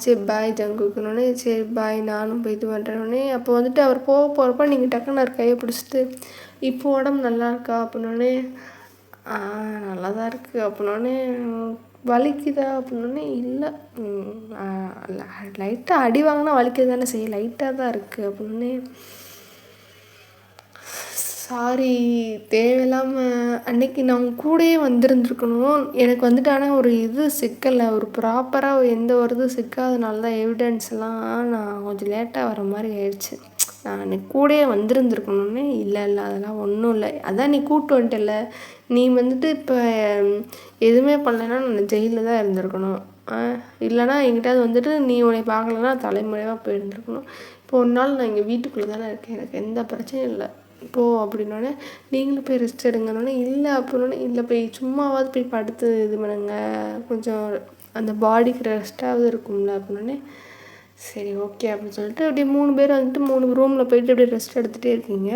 சரி பாய் ஜங்குக்குனோடனே, சரி பாய் நானும் போய் இது பண்ணுறேன்னொடனே, அப்போ வந்துட்டு அவர் போகிறப்ப நீங்கள் டக்குன்னு அவர் கையை பிடிச்சிட்டு இப்போ உடம்பு நல்லா இருக்கா அப்படின்னோடனே, நல்லா தான் இருக்குது அப்படின்னோடனே, வலிக்குதா அப்படின்னோடனே, இல்லை லைட்டாக அடி வாங்கினா வலிக்க தானே செய்யும், லைட்டாக தான் இருக்குது அப்படின்னே, சாரி தேவையில்லாமல் அன்னைக்கு நான் உங்க கூடயே வந்திருந்துருக்கணும். எனக்கு வந்துட்டு ஆனால் ஒரு இது சிக்கலை, ஒரு ப்ராப்பராக எந்த ஒரு இது சிக்காதனால தான் எவிடன்ஸ்லாம் நான் கொஞ்சம் லேட்டாக வர மாதிரி ஆயிடுச்சு. நான் அன்றைக்கி கூடயே வந்திருந்துருக்கணும்னு. இல்லை அதெல்லாம் ஒன்றும் இல்லை, அதான் நீ கூப்பிட்டு வந்துட்டல, நீ வந்துட்டு இப்போ எதுவுமே பண்ணலைன்னா நான் ஜெயிலில் தான் இருந்திருக்கணும். இல்லைனா எங்கிட்டாவது வந்துட்டு நீ உன்னை பார்க்கலன்னா தலைமுறையாக போயிருந்துருக்கணும். இப்போ ஒரு நாள் நான் இங்கே வீட்டுக்குள்ளே தானே இருக்கேன், எனக்கு எந்த பிரச்சனையும் இல்லை, போ அப்படின்னோடனே, நீங்களும் போய் ரெஸ்ட் எடுங்கன்னொடனே, இல்லை அப்படின்னோடனே, இல்லை போய் சும்மாவாவது போய் படுத்து இது பண்ணுங்க, கொஞ்சம் அந்த பாடிக்கு ரெஸ்ட்டாவது இருக்கும்ல அப்படின்னோடனே, சரி ஓகே அப்படின்னு சொல்லிட்டு அப்படியே 3 பேர் வந்துட்டு 3 ரூமில் போயிட்டு அப்படியே ரெஸ்ட் எடுத்துகிட்டே இருக்கீங்க.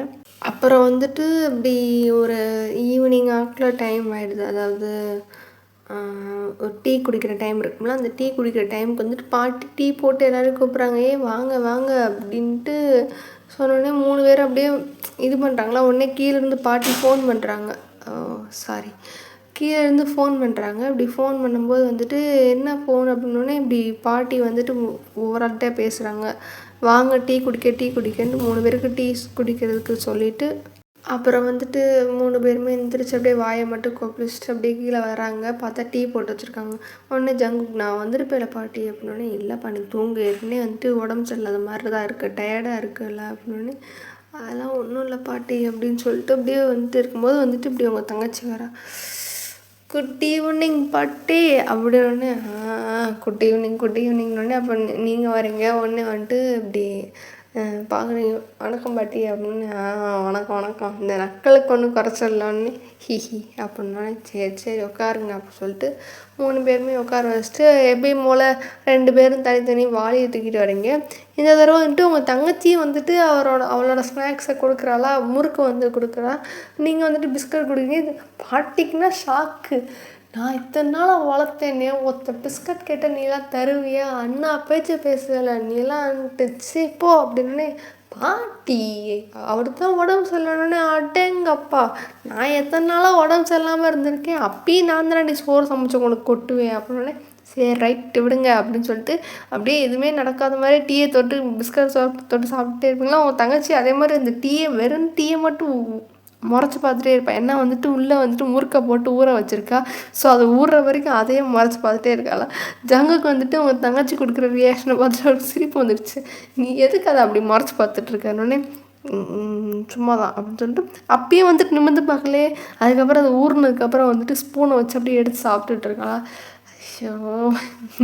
அப்புறம் வந்துட்டு அப்படி ஒரு ஈவினிங் ஆக்கில் டைம் ஆகிடுது. அதாவது ஒரு டீ குடிக்கிற டைம் இருக்கும்ல, அந்த டீ குடிக்கிற டைமுக்கு வந்துட்டு பாட்டி டீ போட்டு எல்லோரும் கூப்பிட்றாங்க, வாங்க வாங்க அப்படின்ட்டு சொன்னோடனே 3 பேர் அப்படியே இது பண்ணுறாங்களா. உடனே கீழேருந்து பாட்டி ஃபோன் பண்ணுறாங்க, கீழேருந்து ஃபோன் பண்ணுறாங்க. இப்படி ஃபோன் பண்ணும்போது வந்துட்டு என்ன ஃபோன் அப்படின்னோடனே, இப்படி பாட்டி வந்துட்டு ஓவரால்கிட்ட பேசுகிறாங்க, வாங்க டீ குடிக்கன்ட்டு 3 பேருக்கு டீ குடிக்கிறதுக்கு சொல்லிவிட்டு, அப்புறம் வந்துட்டு 3 பேருமே எந்திரிச்சு அப்படியே வாயை மட்டும் கொப்பளிச்சுட்டு அப்படியே கீழே வராங்க. பார்த்தா டீ போட்டு வச்சுருக்காங்க. உடனே ஜங்குக்கு, நான் வந்துருப்பேல பாட்டி அப்படின்னோடனே, இல்லைப்பா நீ தூங்கு, ஏற்கனவே வந்துட்டு உடம்பு சரியில்லாத மாதிரி தான் இருக்குது, டயர்டாக இருக்குல்ல அப்படின்னோடனே, அதெல்லாம் ஒன்றும் இல்லை பாட்டி அப்படின்னு சொல்லிட்டு அப்படியே வந்துட்டு இருக்கும்போது வந்துட்டு இப்படி உங்கள் தங்கச்சி வரா, குட் ஈவினிங் பாட்டி அப்படின்னோடனே, குட் ஈவினிங்னோடனே, அப்போ நீங்கள் வரீங்க. உடனே வந்துட்டு இப்படி பார்க்குறீங்க, வணக்கம் பாட்டி அப்படின்னு, வணக்கம் இந்த நக்களுக்கு ஒன்றும் குறைச்சிடலான்னு ஹிஹி அப்படின்னோடனே, சரி உட்காருங்க அப்படின்னு சொல்லிட்டு 3 பேருமே உட்கார வச்சுட்டு, எப்பயும் போல் 2 பேரும் தனித்தனி வாளியை தூக்கிட்டு வரீங்க. இந்த தடவை வந்துட்டு உங்கள் தங்கச்சியும் வந்துட்டு அவளோட ஸ்நாக்ஸை கொடுக்குறாளா, முறுக்கு வந்து கொடுக்குறா, நீங்கள் வந்துட்டு பிஸ்கட் கொடுக்குறீங்க. பாட்டிக்குன்னா ஷாக்கு, நான் இத்தனை நாளாக வளர்த்தேனே, ஒருத்த பிஸ்கட் கேட்டால் நீலாம் தருவியா, அண்ணா பேச்சு பேசலை நீலாம்ட்டுச்சு போ அப்படின்னே, பாட்டி அவருக்கு தான் உடம்பு சரியில்லைன்னொடனே, அடேங்கப்பா நான் எத்தனை நாளாக உடம்பு சரியில்லாமல் இருந்திருக்கேன், அப்பயும் நான் தானே சோறு சமைச்சு உனக்கு கொட்டுவேன் அப்படின்னே, சரி ரைட்டு விடுங்க அப்படின்னு சொல்லிட்டு அப்படியே எதுவுமே நடக்காத மாதிரி டீயை தொட்டு பிஸ்கட் தொட்டு சாப்பிட்டுட்டே இருப்பீங்களா. உங்கள் தங்கச்சி அதே மாதிரி அந்த வெறும் டீயை மட்டும் முறைச்சி பார்த்துட்டே இருப்பேன். ஏன்னா வந்துட்டு உள்ளே வந்துட்டு முறுக்கை போட்டு ஊற வச்சுருக்கா. ஸோ அது ஊறுற வரைக்கும் அதையும் முறைச்சி பார்த்துட்டே இருக்காளா. ஜங்குக்கு வந்துட்டு உங்கள் தங்கச்சி கொடுக்குற ரியாக்ஷனை பார்த்துட்டு அவருக்கு சிரிப்பு வந்துடுச்சு. நீ எதுக்கு அதை அப்படி முறைச்சி பார்த்துட்ருக்கனோடனே, சும்மா தான் அப்படின்னு சொல்லிட்டு அப்பயே வந்துட்டு நிமிர்ந்து பார்க்கலே. அதுக்கப்புறம் அது ஊறினதுக்கப்புறம் வந்துட்டு ஸ்பூனை வச்சு அப்படியே எடுத்து சாப்பிட்டுட்டு இருக்காளா. ஐயோ,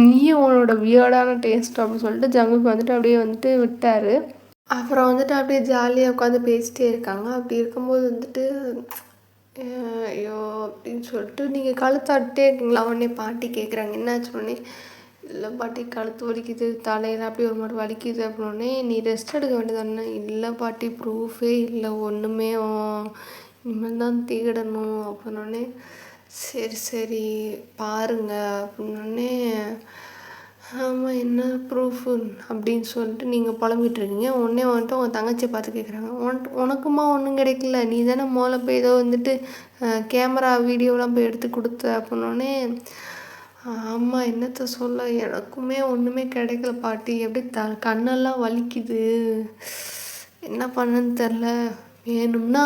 நீயும் உன்னோட வியர்டான டேஸ்ட் அப்படின்னு சொல்லிட்டு ஜங்குக்கு வந்துட்டு அப்படியே வந்துட்டு விட்டார். அப்புறம் வந்துட்டு அப்படியே ஜாலியாக உட்காந்து பேசிட்டே இருக்காங்க. அப்படி இருக்கும்போது வந்துட்டு ஐயோ அப்படின்னு சொல்லிட்டு நீங்கள் கழுத்தாட்டே இருக்கீங்களா உடனே பாட்டி கேட்குறாங்க. என்னாச்சு உடனே, இல்லை பாட்டி கழுத்து வலிக்குது, தலையில் அப்படி ஒரு மாதிரி வலிக்குது அப்படின்னே, நீ ரெஸ்ட் எடுக்க வேண்டியதானே. இல்லை பாட்டி ப்ரூஃபே இல்லை ஒன்றுமே, இனிமேல் தான் தேடணும் அப்படின்னோடனே, சரி சரி பாருங்க அப்படின்னோடனே, ஆமாம் என்ன ப்ரூஃபு அப்படின்னு சொல்லிட்டு நீங்கள் புலம்பிகிட்ருக்கீங்க. உடனே வந்துட்டு உங்கள் தங்கச்சியை பார்த்து கேட்குறாங்க, உனக்குமா ஒன்றும் கிடைக்கல, நீ தானே முதல்ல போய் ஏதோ வந்துட்டு கேமரா வீடியோலாம் போய் எடுத்து கொடுத்த அப்படின்னோடனே, ஆமாம் என்னத்த சொல்ல, எனக்குமே ஒன்றுமே கிடைக்கல பாட்டி, எப்படி கண்ணெல்லாம் வலிக்குது, என்ன பண்ணன்னு தெரில. வேணும்னா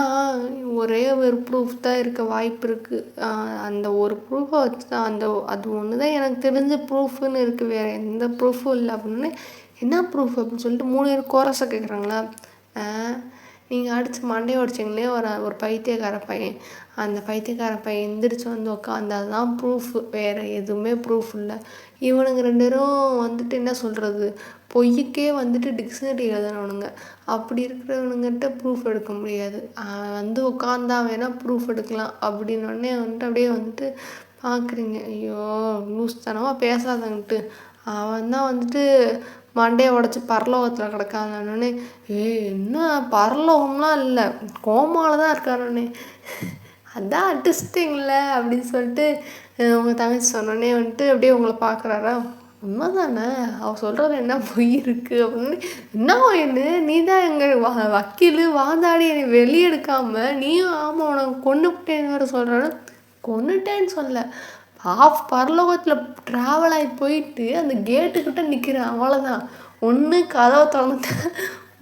ஒரே ஒரு ப்ரூஃப் தான் இருக்க வாய்ப்பு இருக்குது. அந்த ஒரு ப்ரூஃபை வச்சு தான், அது ஒன்று தான் எனக்கு தெரிஞ்ச ப்ரூஃப்னு இருக்குது, வேறு எந்த ப்ரூஃபும் இல்லை அப்படின்னு. என்ன ப்ரூஃப் அப்படின்னு சொல்லிட்டு 3 பேர் கோரஸாக கேட்குறாங்களா. நீங்கள் அடித்து மண்டையை உடைச்சிங்களே ஒரு பைத்தியக்கார பையன், அந்த பைத்தியக்கார பையன் எந்திரிச்சு வந்து உட்காந்தது தான் ப்ரூஃபு, வேறு எதுவுமே ப்ரூஃப் இல்லை. இவனுங்க 2 பேரும் வந்துட்டு என்ன சொல்கிறது, பொய்யுக்கே வந்துட்டு டிக்ஷனரி எழுதுனவனுங்க. அப்படி இருக்கிறவனுங்கிட்ட ப்ரூஃப் எடுக்க முடியாது. வந்து உட்காந்தா வேணால் ப்ரூஃப் எடுக்கலாம் அப்படின்னோடனே வந்துட்டு அப்படியே வந்துட்டு பார்க்குறீங்க. ஐயோ லூஸ்தனமாக பேசாதன்ட்டு, அவன் தான் வந்துட்டு மண்டையை உடச்சி பரலோகத்தில் கிடக்கானே. என்ன பரலோகம்லாம் இல்லை, கோமாவில் தான் இருக்கானே. அதான் அடிச்சிட்டிங்கள அப்படின்னு சொல்லிட்டு உங்கள் தங்கச்சி சொன்னோடனே வந்துட்டு அப்படியே உங்களை பார்க்குறாரா. உண்மை தானே, அவள் சொல்கிறது என்ன பொய் இருக்குது அப்படின்னு. என்ன என்ன நீ தான் எங்கள் வக்கீல் வாதாடி என்னை வெளியெடுக்காமல் நீயும் ஆமாம் உனக்கு கொண்டுட்டேன்னு வேறு சொல்கிறேன்னு. கொண்டுட்டேன்னு சொல்ல, பரலோகத்தில் ட்ராவல் ஆகி போயிட்டு அந்த கேட்டுக்கிட்ட நிற்கிறேன், அவ்வளோதான். ஒன்று கதவை திறந்துட்டு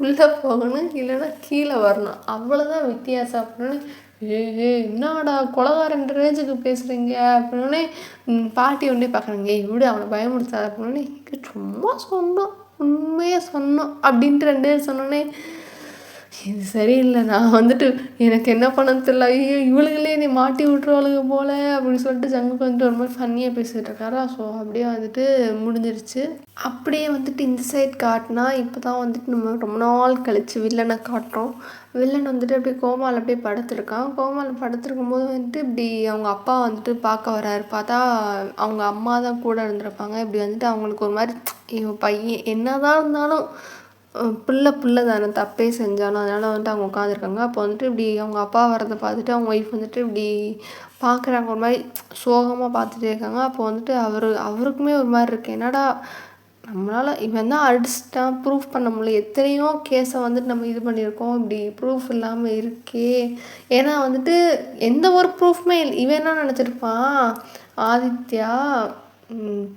உள்ளே போகணும், இல்லைன்னா கீழே வரணும், அவ்வளோதான் வித்தியாசம் அப்படின்னு. என்னடா கொலகாரன் ரேஞ்சுக்கு பேசுகிறீங்க அப்படின்னே பாட்டி ஒன்றே பார்க்குறாங்க. இப்படி அவனை பயமுடுத்தாத அப்படின்னே, சும்மா சொன்னோம் உண்மையாக சொன்னோம் அப்படின்ட்டு 2 பேர் சொன்னோன்னே, இது சரியில்லை, நான் வந்துட்டு எனக்கு என்ன பண்ணன்னு தெரியல, ஐயோ இவளுகளே என்னை மாட்டி விட்டுருவாளுங்க போல அப்படின்னு சொல்லிட்டு ஜங்குக்கு வந்துட்டு ஒரு மாதிரி ஃபன்னியாக பேசிகிட்டு இருக்காரா. ஸோ அப்படியே வந்துட்டு முடிஞ்சிருச்சு. அப்படியே வந்துட்டு இந்த சைட் காட்டினா இப்போ தான் வந்துட்டு நம்ம ரொம்ப நாள் கழித்து வில்லனை காட்டுறோம். வில்லன் வந்துட்டு அப்படியே கோமாவில் அப்படியே படுத்துருக்கான். கோமாவில் படுத்துருக்கும்போது வந்துட்டு இப்படி அவங்க அப்பா வந்துட்டு பார்க்க வராரு. பார்த்தா அவங்க அம்மா தான் கூட இருந்திருப்பாங்க. இப்படி வந்துட்டு அவங்களுக்கு ஒரு மாதிரி, இவன் பையன் என்ன தான் இருந்தாலும் பிள்ளை தானே, தப்பே செஞ்சாலும், அதனால் வந்துட்டு அவங்க உட்காந்துருக்காங்க. அப்போ வந்துட்டு இப்படி அவங்க அப்பா வரதை பார்த்துட்டு அவங்க ஒய்ஃப் வந்துட்டு இப்படி பார்க்குறாங்க, ஒரு மாதிரி சோகமாக பார்த்துட்டே இருக்காங்க. அப்போ வந்துட்டு அவருக்குமே ஒரு மாதிரி இருக்குது, என்னடா நம்மளால் இவன் தான் அடிச்சிட்டான், ப்ரூஃப் பண்ண முடியல, எத்தனையோ கேஸை வந்துட்டு நம்ம இது பண்ணியிருக்கோம், இப்படி ப்ரூஃப் இல்லாமல் இருக்கே. ஏன்னா வந்துட்டு எந்த ஒரு ப்ரூஃப்மே இவன் என்ன நினச்சிருப்பான், ஆதித்யா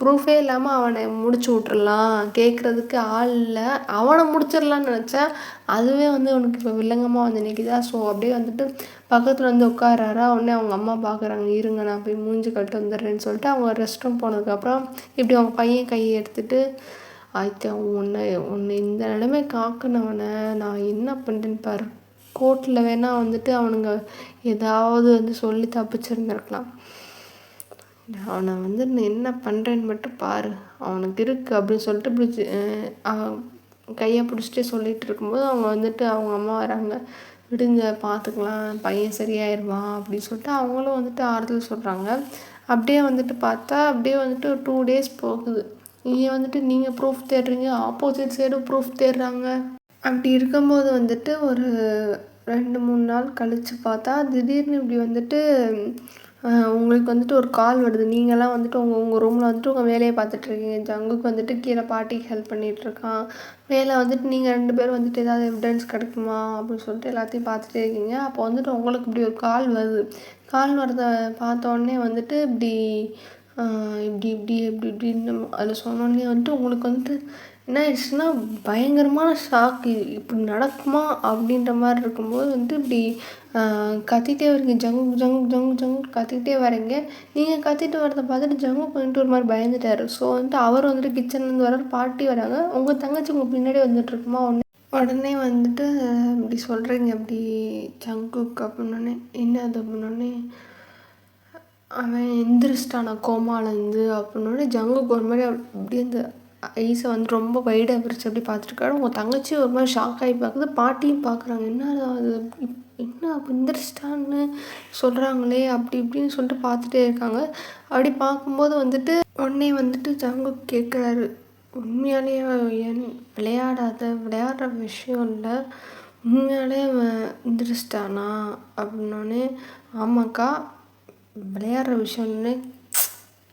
ப்ரூஃபே இல்லாமல் அவனை முடிச்சு விட்றலாம், கேட்குறதுக்கு ஆள் இல்லை, அவனை முடிச்சிடலான்னு நினச்சேன். அதுவே வந்து அவனுக்கு இப்போ வில்லங்கமாக வந்து நிற்கிதா. ஸோ அப்படியே வந்துட்டு பக்கத்தில் வந்து உட்காராரா. உடனே அவங்க அம்மா பார்க்குறாங்க, இருங்க நான் போய் மூஞ்சி கட்டு வந்துடுறேன்னு சொல்லிட்டு அவங்க ரெஸ்ட் ரூம் போனதுக்கப்புறம் இப்படி அவங்க பையன் கையை எடுத்துகிட்டு, ஆயிடுச்சு உன்னை இந்த நிலைமை காக்குனவனை நான் என்ன பண்ணுறேன்னு பாரு, கோர்ட்டில் வேணால் வந்துட்டு அவனுங்க ஏதாவது வந்து சொல்லி தப்பிச்சிருந்துருக்கலாம், அவனை வந்து என்ன பண்ணுறேன்னு மட்டும் பாரு, அவனுக்கு இருக்குது அப்படின்னு சொல்லிட்டு இப்படி கையை பிடிச்சிட்டே சொல்லிகிட்டு இருக்கும்போது அவங்க வந்துட்டு அவங்க அம்மா வராங்க. விடுங்க பார்த்துக்கலாம், பையன் சரியாயிருவான் அப்படின்னு சொல்லிட்டு அவங்களும் வந்துட்டு ஆறுதல் சொல்கிறாங்க. அப்படியே வந்துட்டு பார்த்தா அப்படியே வந்துட்டு 2 days போகுது. இங்கே வந்துட்டு நீங்கள் ப்ரூஃப் தேடுறீங்க, ஆப்போசிட் சைடும் ப்ரூஃப் தேடுறாங்க. அப்படி இருக்கும்போது வந்துட்டு ஒரு 2-3 நாள் கழித்து பார்த்தா திடீர்னு இப்படி வந்துட்டு உங்களுக்கு வந்துட்டு ஒரு கால் வருது. நீங்கள்லாம் வந்துட்டு உங்கள் ரூமில் வந்துட்டு உங்கள் வேலையை பார்த்துட்ருக்கீங்க. ஜங்குக்கு வந்துட்டு கீழே பாட்டிக்கு ஹெல்ப் பண்ணிகிட்ருக்கான். மேலே வந்துட்டு நீங்கள் 2 பேரும் வந்துட்டு ஏதாவது எவிடன்ஸ் கிடைக்குமா அப்படின்னு சொல்லிட்டு எல்லாத்தையும் பார்த்துட்டே இருக்கீங்க. அப்போ வந்துட்டு உங்களுக்கு இப்படி ஒரு கால் வருது. கால் வரத பார்த்தோன்னே வந்துட்டு இப்படி இப்படின்னு அதில் சொன்னோடனே வந்துட்டு உங்களுக்கு வந்துட்டு என்ன ஆயிடுச்சுன்னா பயங்கரமான ஷாக்கு, இப்படி நடக்குமா அப்படின்ற மாதிரி இருக்கும்போது வந்துட்டு இப்படி கத்திகிட்டே வரீங்க, ஜங்கு கத்திக்கிட்டே வரீங்க. நீங்கள் கத்திட்டு வரதை பார்த்துட்டு ஜங்குக்கு வந்துட்டு ஒரு மாதிரி பயந்துட்டார். ஸோ வந்துட்டு அவர் வந்துட்டு கிச்சன்லேருந்து வர்றாரு, பாட்டி வராங்க, உங்கள் தங்கச்சி உங்கள் பின்னாடி வந்துட்டுருக்குமா. உடனே வந்துட்டு இப்படி சொல்கிறீங்க அப்படி ஜங்குக் அப்படின்னோடனே என்ன அது அப்படின்னோடனே அவன் எந்திரிச்சிட்டானா கோமாலேருந்து அப்படின்னோடனே ஜங்குக்கு ஒரு மாதிரி அப்படியே அந்த ஐஸை வந்து ரொம்ப வைடாக பிரித்து அப்படி பார்த்துருக்காரு. உங்கள் தங்கச்சி ஒரு மாதிரி ஷாக் ஆகி பார்க்குது, பாட்டியும் பார்க்குறாங்க. என்ன அது என்ன அப்போ எந்திரிச்சிட்டான்னு சொல்கிறாங்களே அப்படி இப்படின்னு சொல்லிட்டு பார்த்துட்டே இருக்காங்க. அப்படி பார்க்கும்போது வந்துட்டு உடனே வந்துட்டு ஜங்குக் கேட்குறாரு, உண்மையாலேயே என் விளையாடுற விஷயம் இல்லை, உண்மையாலே அவன் எந்திரிச்சிட்டானா அப்படின்னோடனே ஆமாக்கா விளையாடுற விஷயம்னு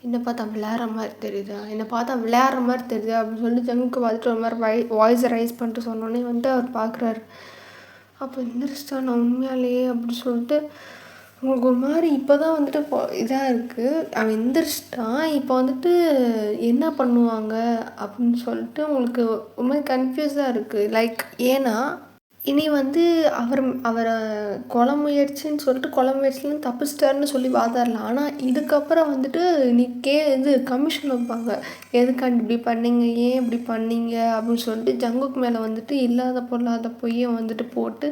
என்னை பார்த்தா விளையாடுற மாதிரி தெரியுதா அப்படின்னு சொல்லி ஜங்குக்கு பார்த்துட்டு ஒரு மாதிரி வாய்ஸை ரைஸ் பண்ணிட்டு சொன்னோடனே வந்துட்டு அவர் பார்க்குறாரு. அப்போ எந்திரிச்சிட்டானா உண்மையாலேயே அப்படின்னு சொல்லிட்டு உங்களுக்கு ஒரு மாதிரி இப்போ தான் வந்துட்டு இதாக இருக்குது. அவன் எந்திரிச்சிட்டான், இப்போ வந்துட்டு என்ன பண்ணுவாங்க அப்படின்னு சொல்லிட்டு உங்களுக்கு ஒரு மாதிரி கன்ஃபியூஸாக இருக்குது. லைக் ஏன்னா இனி வந்து அவரை கொலை முயற்சின்னு சொல்லிட்டு கொலை முயற்சியிலேருந்து தப்பிச்சிட்டாருன்னு சொல்லி வாதாடலாம். ஆனால் இதுக்கப்புறம் வந்துட்டு நீ கமிஷன் வைப்பாங்க, எதுக்காண்டி இப்படி பண்ணீங்க, ஏன் இப்படி பண்ணீங்க அப்படின்னு சொல்லிட்டு ஜங்குக்கு மேலே வந்துட்டு இல்லாத பொல்லாத பொய்யை வந்துட்டு போட்டு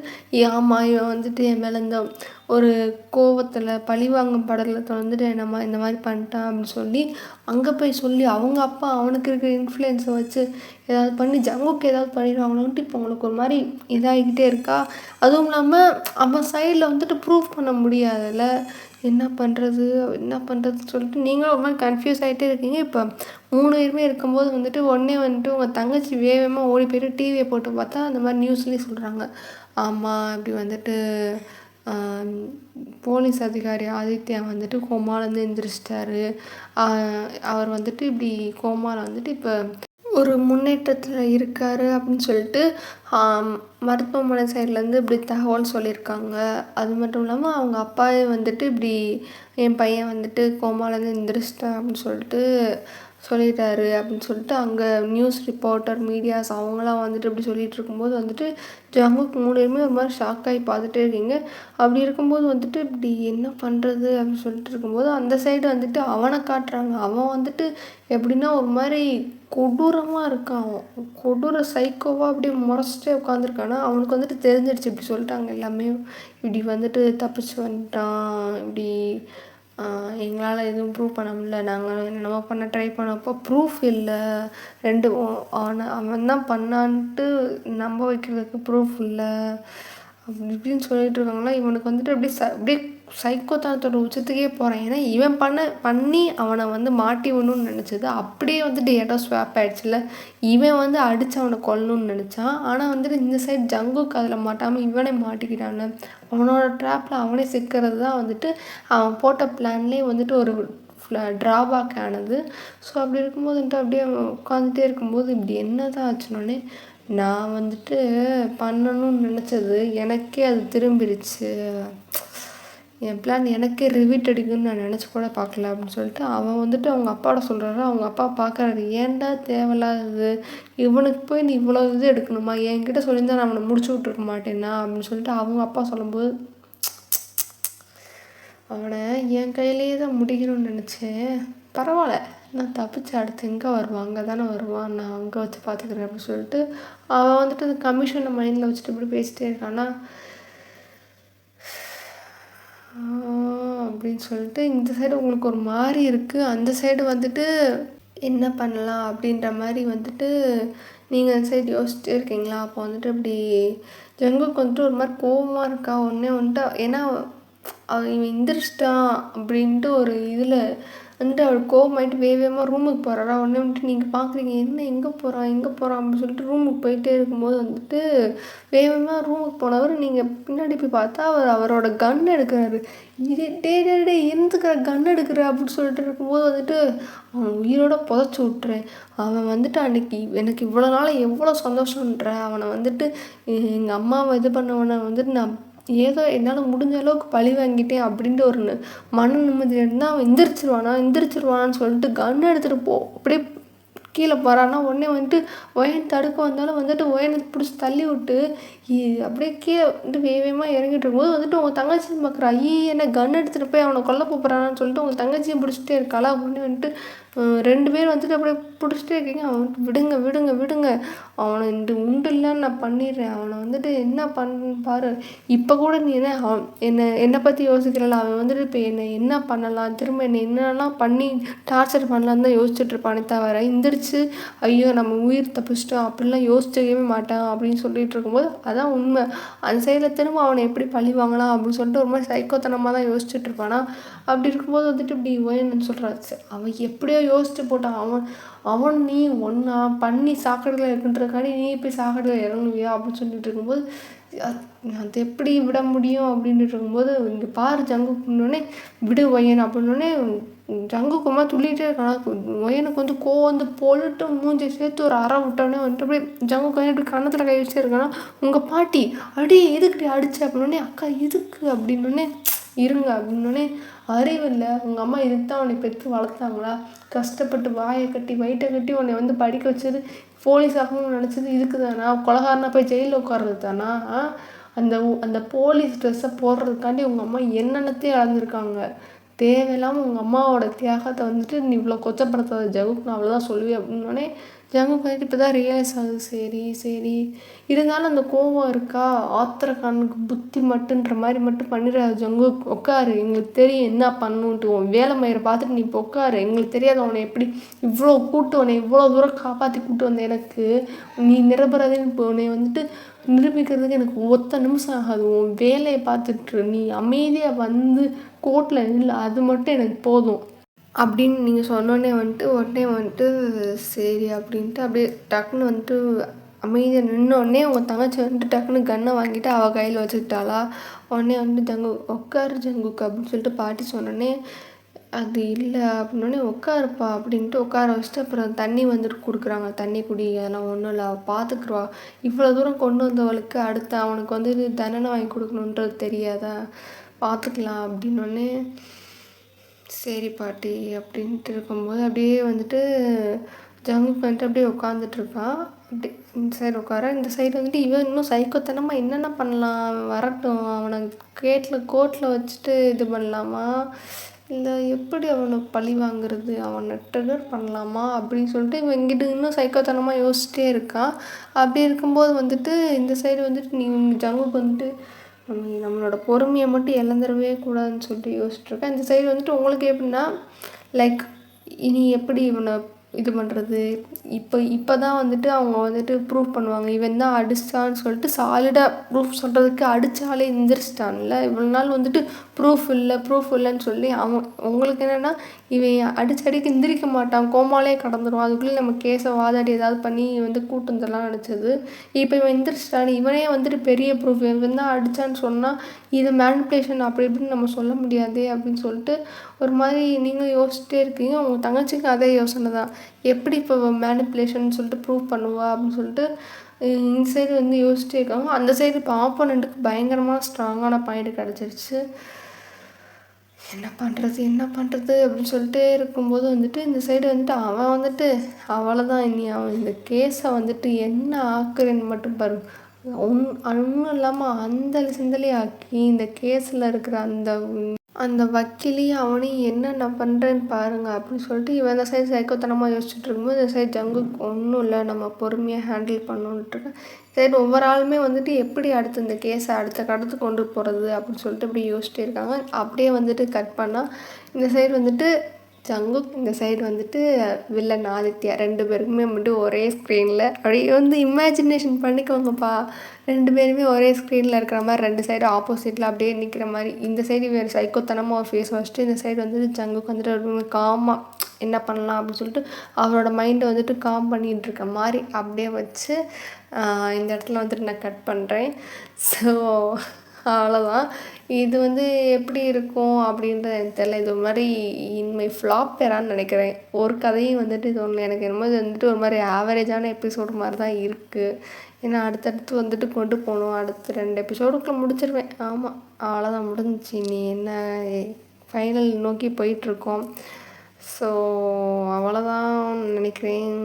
ஆமாம் இவன் வந்துட்டு என் மேலே இந்த ஒரு கோவத்தில் பழிவாங்கும் படலத்தில் வந்துட்டு என்னம்மா இந்த மாதிரி பண்ணிட்டான் அப்படின்னு சொல்லி அங்கே போய் சொல்லி அவங்க அப்பா அவனுக்கு இருக்கிற இன்ஃப்ளூயன்ஸை வச்சு ஏதாவது பண்ணி ஜங்குக்கு ஏதாவது பண்ணிடுவாங்களோன்ட்டு இப்போ உங்களுக்கு ஒரு மாதிரி இதாகிக்கிட்டே இருக்கா. அதுவும் இல்லாமல் அவன் சைடில் வந்துட்டு ப்ரூவ் பண்ண முடியாதுல்ல, என்ன பண்ணுறதுன்னு சொல்லிட்டு நீங்களும் ஒரு மாதிரி கன்ஃபியூஸ் ஆகிட்டே இருக்கீங்க. இப்போ 3 பேருமே இருக்கும்போது வந்துட்டு உடனே வந்துட்டு உங்கள் தங்கச்சி வேகமாக ஓடி போய்ட்டு டிவியை போட்டு பார்த்தா அந்த மாதிரி நியூஸ்லேயே சொல்கிறாங்க, ஆமாம் இப்படி வந்துட்டு போலீஸ் அதிகாரி ஆதித்யா வந்துட்டு கோமாலேருந்து எந்திரிச்சிட்டாரு, அவர் வந்துட்டு இப்படி கோமாவில் வந்துட்டு இப்போ ஒரு முன்னேற்றத்தில் இருக்கார் அப்படின்னு சொல்லிட்டு மருத்துவமனை சைட்லேருந்து இப்படி தகவல் சொல்லியிருக்காங்க. அது மட்டும் இல்லாமல் அவங்க அப்பாவே வந்துட்டு இப்படி என் பையன் வந்துட்டு கோமாலேருந்து எந்திரிச்சிட்டான் அப்படின்னு சொல்லிட்டு சொல்லிட்டாரு அப்படின்னு சொல்லிட்டு அங்கே நியூஸ் ரிப்போர்ட்டர் மீடியாஸ் அவங்களாம் வந்துட்டு இப்படி சொல்லிகிட்டு இருக்கும்போது வந்துட்டு ஜங்குக்கு 3 பேருமே ஒரு மாதிரி ஷாக் ஆகி பார்த்துட்டே இருக்கீங்க. அப்படி இருக்கும்போது வந்துட்டு இப்படி என்ன பண்ணுறது அப்படின்னு சொல்லிட்டு இருக்கும்போது அந்த சைடு வந்துட்டு அவனை காட்டுறாங்க. அவன் வந்துட்டு எப்படின்னா ஒரு மாதிரி கொடூரமாக இருக்கான், கொடூர சைக்கோவாக அப்படியே முறைச்சிட்டே உட்காந்துருக்கானா. அவனுக்கு வந்துட்டு தெரிஞ்சிடுச்சு இப்படி சொல்லிட்டாங்க எல்லாமே, இப்படி வந்துட்டு தப்பிச்சு வந்துட்டான், இப்படி எங்களால் எதுவும் ப்ரூவ் பண்ண முடியல, நாங்கள் என்னென்னமோ பண்ண ட்ரை பண்ணப்போ ப்ரூஃப் இல்லை, அவன் தான் பண்ணான்ட்டு நம்ப வைக்கிறதுக்கு ப்ரூஃப் இல்லை அப்படி இப்படின்னு சொல்லிட்டு இருக்காங்களா. இவனுக்கு வந்துட்டு அப்படியே சைக்கோத்தனத்தோட உச்சத்துக்கே போகிறான். ஏன்னா இவன் பண்ணி அவனை வந்து மாட்டி விடணும்னு நினச்சது அப்படியே வந்துட்டு ஏட்டோ ஸ்வாப் ஆகிடுச்சுல. இவன் வந்து அடித்து அவனை கொல்லணும்னு நினச்சான், ஆனால் வந்துட்டு இந்த சைடு ஜங்குக்கு அதில் மாட்டாமல் இவனே மாட்டிக்கிட்டான்னு அவனோட ட்ராப்பில் அவனே சிக்கிறது தான் வந்துட்டு அவன் போட்ட பிளான்லேயே வந்துட்டு ஒரு ட்ராபேக் ஆனது. ஸோ அப்படி இருக்கும்போது வந்துட்டு அப்படியே உட்காந்துட்டே இருக்கும்போது இப்படி என்ன தான் ஆச்சுனோடனே நான் வந்துட்டு பண்ணணும்னு நினச்சது எனக்கே அது திரும்பிடுச்சு, என் பிளான் எனக்கே ரிவீட் அடிக்குன்னு நான் நினச்சி கூட பார்க்கல அப்படின்னு சொல்லிட்டு அவன் வந்துட்டு அவங்க அப்பாவோட சொல்கிறாரு. அவங்க அப்பா பார்க்குறாரு, ஏன்டா தேவையில்லாதது இவனுக்கு போய் நீ இவ்வளோ இது எடுக்கணுமா, என்கிட்ட சொல்லியிருந்தா நான் அவனை முடிச்சு விட்ருக்க மாட்டேன்னா அப்படின்னு சொல்லிட்டு அவங்க அப்பா சொல்லும்போது அவனை என் கையிலேயே தான் முடிக்கணும்னு நினச்சேன், பரவாயில்ல நான் தப்பிச்சு அடுத்து எங்கே வருவான், அங்கே தானே வருவான், நான் அங்கே வச்சு பார்த்துக்கிறேன் அப்படின்னு சொல்லிட்டு அவன் வந்துட்டு அந்த கமிஷனை மைண்டில் வச்சுட்டு இப்படி பேசிட்டே இருக்கானா அப்படின்னு சொல்லிட்டு இந்த சைடு உங்களுக்கு ஒரு மாதிரி இருக்குது. அந்த சைடு வந்துட்டு என்ன பண்ணலாம் அப்படின்ற மாதிரி வந்துட்டு நீங்கள் அந்த சைடு யோசிச்சுட்டே இருக்கீங்களா. அப்போ வந்துட்டு இப்படி ஜங்குக்கு வந்துட்டு ஒரு மாதிரி கோபமாக இருக்கா. ஒன்றே வந்துட்டு ஏன்னா இவன் எந்திரிச்சிட்டான் அப்படின்ட்டு ஒரு இதில் வந்துட்டு அவர் கோவமாயிட்டு வேகமாக ரூமுக்கு போகிறாரா. உடனே வந்துட்டு நீங்கள் பார்க்குறீங்க என்ன எங்கே போகிறான் அப்படின்னு சொல்லிட்டு ரூமுக்கு போயிட்டே இருக்கும்போது வந்துட்டு வேகமாக ரூமுக்கு போனவர் நீங்கள் பின்னாடி போய் பார்த்தா அவரோட கன் எடுக்கிறாரு. இது டே எந்துக்கிற கன் எடுக்கிற அப்படின்னு சொல்லிட்டு இருக்கும்போது வந்துட்டு அவன் உயிரோட புதைச்சி விட்டுறேன். அவன் வந்துட்டு அன்றைக்கி எனக்கு இவ்வளோ நாள் எவ்வளோ சந்தோஷன்ற அவனை வந்துட்டு எங்கள் அம்மாவை இது பண்ணவனை வந்துட்டு நான் ஏதோ என்னால் முடிஞ்ச அளவுக்கு பழி வாங்கிட்டேன் அப்படின்ட்டு ஒரு மன நிம்மதி இருந்தால் அவன் எந்திரிச்சிருவானான்னு சொல்லிட்டு கன் எடுத்துகிட்டு அப்படியே கீழே போகிறான்னா. உடனே வந்துட்டு ஒயன் தடுக்க வந்தாலும் வந்துட்டு ஒயனை பிடிச்சி தள்ளி விட்டு அப்படியே கீழே வந்துட்டு வேகமாக இறங்கிட்டு இருக்கும்போது வந்துட்டு உங்கள் தங்கச்சி பார்க்குறா, என்ன கன் எடுத்துகிட்டு போய் அவனை கொல்ல போகிறான்னு சொல்லிட்டு உங்கள் தங்கச்சியை பிடிச்சிட்டே இருக்காளா அப்படின்னு வந்துட்டு 2 பேர் வந்துட்டு அப்படியே பிடிச்சிட்டே இருக்கீங்க. அவன் விடுங்க விடுங்க விடுங்க, அவனை இந்த உண்டு இல்லைன்னு நான் பண்ணிடுறேன், அவனை வந்துட்டு என்ன பண்ணு பாரு, இப்போ கூட நீ என்னை பற்றி யோசிக்கிறல, அவன் வந்துட்டு இப்போ என்ன பண்ணலாம், திரும்ப என்னென்னலாம் பண்ணி டார்ச்சர் பண்ணலான்னு தான் யோசிச்சுட்டு இருப்பானே தவிர எந்திரிச்சு ஐயோ நம்ம உயிர் தப்பிச்சிட்டோம் அப்படிலாம் யோசிக்கவே மாட்டான் அப்படின்னு சொல்லிட்டு இருக்கும்போது அதான் உண்மை. அந்த சைடில் திரும்ப அவனை எப்படி பழி வாங்கலாம் அப்படின்னு சொல்லிட்டு ஒரு மாதிரி சைக்கோத்தனமாக தான் யோசிச்சுட்டு இருப்பானா. அப்படி இருக்கும்போது வந்துட்டு இப்படி ஓயன்னு சொல்கிறான், அவன் எப்படியோ யோசிச்சு போட்டான், அவன் நீ ஒன்றா பண்ணி சாக்கடையில் இருக்குன்றக்காண்டி நீ போய் சாக்கடையில் இறங்குவியா அப்படின்னு சொல்லிட்டு இருக்கும்போது அது எப்படி விட முடியும் அப்படின்ட்டு இருக்கும்போது இங்கே பாரு ஜங்குக்குன்னொடனே விடு ஒயன் அப்படின்னோடனே ஜங்குக்குமா துள்ளிகிட்டே இருக்கானா. ஒயனுக்கு வந்து வந்து போட்டு மூஞ்சி சேர்த்து ஒரு அறை விட்டோடனே வந்துட்டு அப்படியே ஜங்குக்கு இப்படி கன்னத்தில் கை வச்சே இருக்கானா. உங்கள் பாட்டி அடி எதுக்குடி அடிச்சு அப்படின்னோடனே அக்கா இதுக்கு அப்படின்னோடனே இருங்க அப்படின்னோடனே அறிவில்லை, உங்கள் அம்மா இதுக்கு தான் உன்னை பெற்று வளர்த்தாங்களா, கஷ்டப்பட்டு வாயை கட்டி வயிற்றை கட்டி உன்னை வந்து படிக்க வச்சது, போலீஸ் ஆகணும்னு நினச்சது இதுக்கு தானா, கொலகாரனா போய் ஜெயிலில் உட்கார்றது தானா, அந்த போலீஸ் ட்ரெஸ்ஸை போடுறதுக்காண்டி உங்கள் அம்மா என்னென்னத்தையும் இழந்திருக்காங்க, தேவையில்லாமல் உங்கள் அம்மாவோட தியாகத்தை வந்துட்டு நீ இவ்வளோ கொச்சப்படுத்தாத ஜங்குக்கு, நான் அவ்வளோதான் சொல்லுவேன் அப்படின்னோடனே ஜங்குக்கு வந்துட்டு இப்போ தான் ரியலைஸ் ஆகுது, சரி இருந்தாலும் அந்த கோவம் இருக்கா, ஆத்திரக்கானுக்கு புத்தி மட்டுன்ற மாதிரி மட்டும் பண்ணிடாது ஜங்கு, உட்காரு எங்களுக்கு தெரியும் என்ன பண்ணணுன்ட்டு, உன் வேலை மயிரை பார்த்துட்டு நீ இப்போ உட்காரு, எங்களுக்கு தெரியாது அவனை எப்படி இவ்வளோ உன்னை இவ்வளோ தூரம் காப்பாற்றி கூப்பிட்டு வந்த எனக்கு நீ நிரபராதின்னு இப்போ உன்னை வந்துட்டு நிரூபிக்கிறதுக்கு எனக்கு 1 நிமிஷம் ஆகாது, உன் வேலையை பார்த்துட்டு நீ அமைதியாக வந்து கோர்ட்டில் இல்லை அது மட்டும் எனக்கு போதும் அப்படின்னு நீங்கள் சொன்னோடனே வந்துட்டு உடனே வந்துட்டு சரி அப்படின்ட்டு அப்படியே டக்குன்னு வந்துட்டு அமைதியாக நின்னோடனே உங்கள் தங்கச்சி வந்துட்டு டக்குன்னு கன்னை வாங்கிட்டு அவள் கையில் வச்சுக்கிட்டாளா. உடனே வந்துட்டு உட்காரு ஜங்குக்கு அப்படின்னு சொல்லிட்டு பாட்டி சொன்னோடனே அது இல்லை அப்படின்னோடனே உட்காருப்பா அப்படின்ட்டு உட்கார வச்சுட்டு அப்புறம் தண்ணி வந்துட்டு கொடுக்குறாங்க, தண்ணி குடி அதெல்லாம் ஒன்றும் இல்லை அவள் பார்த்துக்குருவா, இவ்வளோ தூரம் கொண்டு வந்தவளுக்கு அடுத்து அவனுக்கு வந்து தண்டனை வாங்கி கொடுக்கணுன்றது தெரியாதா, பார்த்துக்கலாம் அப்படின்னோடனே சரி பாட்டி அப்படின்ட்டு இருக்கும்போது அப்படியே வந்துட்டு ஜங்குக்கு வந்துட்டு அப்படியே உட்காந்துட்ருக்கான். அப்படி இந்த சைடு உட்கார, இந்த சைடு வந்துட்டு இவன் இன்னும் சைக்கோத்தனமாக என்னென்ன பண்ணலாம், வரட்டும் அவனை கோர்ட்டில் வச்சுட்டு இது பண்ணலாமா, இல்லை எப்படி அவனை பழி வாங்குறது, அவனை ட்ரிகர் பண்ணலாமா அப்படின்னு சொல்லிட்டு இவன் இங்கிட்டு இன்னும் சைக்கோத்தனமாக யோசிச்சிட்டே இருக்கான். அப்படி இருக்கும்போது வந்துட்டு இந்த சைடு வந்துட்டு நீ ஜங்குக்கு வந்துட்டு நம்மளோட பொறுமையை மட்டும் இழந்துடவே கூடாதுன்னு சொல்லிட்டு யோசிச்சுட்ருக்கேன். இந்த சைடு வந்துட்டு உங்களுக்கு எப்படின்னா லைக் இனி எப்படி இவனை இது பண்ணுறது, இப்போ தான் வந்துட்டு அவங்க வந்துட்டு ப்ரூவ் பண்ணுவாங்க, இவன் தான் அடிச்சிட்டான்னு சொல்லிட்டு சாலிடாக ப்ரூஃப் சொல்கிறதுக்கு அடித்தாலே எந்திரிச்சிட்டான்ல, இவ்வளோ நாள் வந்துட்டு ப்ரூஃப் இல்லைன்னு சொல்லி உங்களுக்கு என்னென்னா இவன் அடிக்கடிக்கு எந்திரிக்க மாட்டான், கோமாலே கடந்துடுவான், அதுக்குள்ளே நம்ம கேஸை வாதாடி ஏதாவது பண்ணி வந்து கூட்டு வந்துடலாம் நினச்சது. இப்போ இவன் எந்திரிச்சிட்டான், இவனே வந்துட்டு பெரிய ப்ரூஃப் இவன் தான் அடித்தான்னு சொன்னால் இது மேனிப்புலேஷன் அப்படி இப்படின்னு நம்ம சொல்ல முடியாது அப்படின்னு சொல்லிட்டு ஒரு மாதிரி நீங்கள் யோசிச்சுட்டே இருக்கீங்க. உங்கள் தங்கச்சிக்கு அதே யோசனை தான், எப்படி இப்போ மேனிப்புலேஷன் சொல்லிட்டு ப்ரூவ் பண்ணுவா அப்படின்னு சொல்லிட்டு இந்த சைடு வந்து யோசிச்சுட்டே இருக்காங்க. அந்த சைடு இப்போ ஆப்போனண்ட்டுக்கு பயங்கரமாக ஸ்ட்ராங்கான பாயிண்ட் கிடச்சிருச்சு. என்ன பண்ணுறது அப்படின்னு சொல்லிட்டே இருக்கும்போது வந்துட்டு இந்த சைடு வந்துட்டு அவன் வந்துட்டு அவ்வளோதான், இனி அவன் இந்த கேஸை வந்துட்டு என்ன ஆக்குறேன்னு மட்டும் பாரு, ஒன்றும் இல்லாமல் அந்த சிந்தலே ஆக்கி இந்த கேஸில் இருக்கிற அந்த வக்கீலையும் அவனையும் என்ன பண்ணுறேன்னு பாருங்க அப்படின்னு சொல்லிட்டு இவன் இந்த சைடு சைக்கோத்தனமாக யோசிச்சுட்டு இருக்கும்போது இந்த சைடு ஜங்குக்கு ஒன்றும் இல்லை, நம்ம பொறுமையாக ஹேண்டில் பண்ணணுன்ட்டு சரி ஒவ்வொரு ஆளுமே வந்துட்டு எப்படி அடுத்து இந்த கேஸை அடுத்த கடத்து கொண்டு போகிறது அப்படின்னு சொல்லிட்டு இப்படி யோசிச்சுட்டே இருக்காங்க. அப்படியே வந்துட்டு கட் பண்ணால் இந்த சைடு வந்துட்டு ஜங்குக், இந்த சைடு வந்துட்டு வில்லன் ஆதித்யா, 2 பேருக்குமே வந்துட்டு ஒரே ஸ்க்ரீனில் அப்படியே வந்து இமேஜினேஷன் பண்ணிக்கோங்கப்பா, 2 பேருமே ஒரே ஸ்க்ரீனில் இருக்கிற மாதிரி 2 சைடு ஆப்போசிட்டில் அப்படியே நிற்கிற மாதிரி, இந்த சைடு வேறு சைக்கோத்தனமாக ஒரு ஃபேஸ் வச்சுட்டு இந்த சைடு வந்துட்டு ஜங்குக்கு வந்துட்டு ஒரு காமாக என்ன பண்ணலாம் அப்படின்னு சொல்லிட்டு அவரோட மைண்டை வந்துட்டு காம் பண்ணிகிட்டு இருக்க மாதிரி அப்படியே வச்சு இந்த இடத்துல வந்துட்டு நான் கட் பண்ணுறேன். ஸோ அவ்வளோதான். இது வந்து எப்படி இருக்கும் அப்படின்றது எனக்கு தெரியல, இது ஒரு மாதிரி இன்மை ஃப்ளாப் பேரான்னு நினைக்கிறேன். ஒரு கதையும் வந்துட்டு இது ஒன்று எனக்கு என்னமோ இது வந்துட்டு ஒரு மாதிரி ஆவரேஜான எபிசோடு மாதிரி தான் இருக்குது. ஏன்னா அடுத்தடுத்து வந்துட்டு கொண்டு போகணும், அடுத்து 2 எபிசோடுக்குள்ளே முடிச்சிருவேன். ஆமாம் அவ்வளோதான், முடிஞ்சிச்சு. நீ என்ன ஃபைனல் நோக்கி போயிட்டுருக்கோம். ஸோ அவ்வளோதான் நினைக்கிறேன்.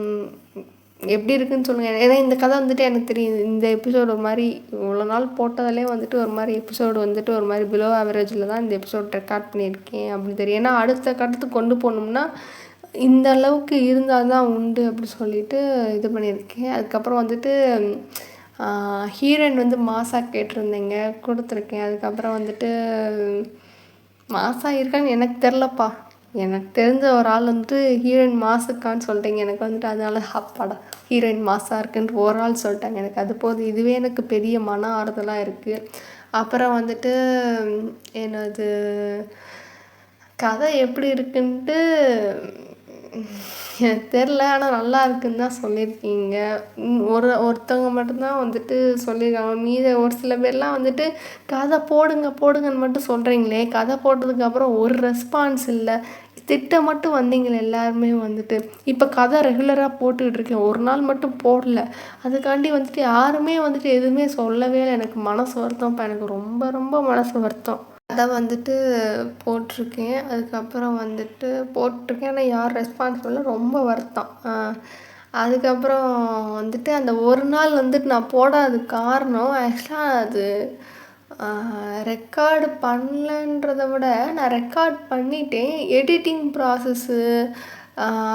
எப்படி இருக்குன்னு சொல்லுங்கள். ஏன்னா இந்த கதை வந்துட்டு எனக்கு தெரியும். இந்த எபிசோடு ஒரு மாதிரி இவ்வளோ நாள் போட்டதிலே வந்துட்டு ஒரு மாதிரி எபிசோடு வந்துட்டு ஒரு மாதிரி பிலோ ஆவரேஜில் தான் இந்த எபிசோட் ரெக்கார்ட் பண்ணியிருக்கேன் அப்படின்னு தெரியும். ஏன்னா அடுத்த கட்டத்துக்கு கொண்டு போகணும்னா இந்த அளவுக்கு இருந்தால் தான் உண்டு அப்படி சொல்லிட்டு இது பண்ணியிருக்கேன். அதுக்கப்புறம் வந்துட்டு ஹீரோயின் வந்து மாசா கேட்டிருந்தேங்க, கொடுத்துருக்கேன். அதுக்கப்புறம் வந்துட்டு மாசா இருக்கான்னு எனக்கு தெரிலப்பா. எனக்கு தெரிஞ்ச ஒரு ஆள் வந்துட்டு ஹீரோயின் மாசுக்கான்னு சொல்லிட்டீங்க. எனக்கு வந்துட்டு அதனால அப்பாடா ஹீரோயின் மாசாக இருக்குன்ட்டு ஒரு ஆள் சொல்லிட்டாங்க. எனக்கு அது போதும். இதுவே எனக்கு பெரிய மன ஆறுதலாக இருக்குது. அப்புறம் வந்துட்டு என்னது கதை எப்படி இருக்குன்ட்டு எனக்கு தெரில. ஆனால் நல்லா இருக்குன்னு தான் சொல்லியிருக்கீங்க. ஒருத்தவங்க மட்டும்தான் வந்துட்டு சொல்லியிருக்காங்க. மீத ஒரு சில பேர்லாம் வந்துட்டு கதை போடுங்கன்னு மட்டும் சொல்கிறீங்களே, கதை போட்டதுக்கப்புறம் ஒரு ரெஸ்பான்ஸ் இல்லை, திட்டம் மட்டும் வந்தீங்களே எல்லாருமே வந்துட்டு. இப்போ கதை ரெகுலராக போட்டுக்கிட்டு இருக்கேன், ஒரு நாள் மட்டும் போடல. அதுக்காண்டி வந்துட்டு யாருமே வந்துட்டு எதுவுமே சொல்லவே இல்லை. எனக்கு மனசு வருத்தம்ப்பா, எனக்கு ரொம்ப ரொம்ப மனசு வருத்தம். அதை வந்துட்டு போட்டிருக்கேன். அதுக்கப்புறம் வந்துட்டு போட்டிருக்கேன், ஆனால் யார் ரெஸ்பான்ஸ் பண்ணல, ரொம்ப வருத்தம். அதுக்கப்புறம் வந்துட்டு அந்த ஒரு நாள் வந்துட்டு நான் போடாத காரணம் ஆக்சுவலாக அது ரெக்கார்டு பண்ணலன்றதை விட நான் ரெக்கார்ட் பண்ணிட்டேன். எடிட்டிங் ப்ராசஸ்ஸு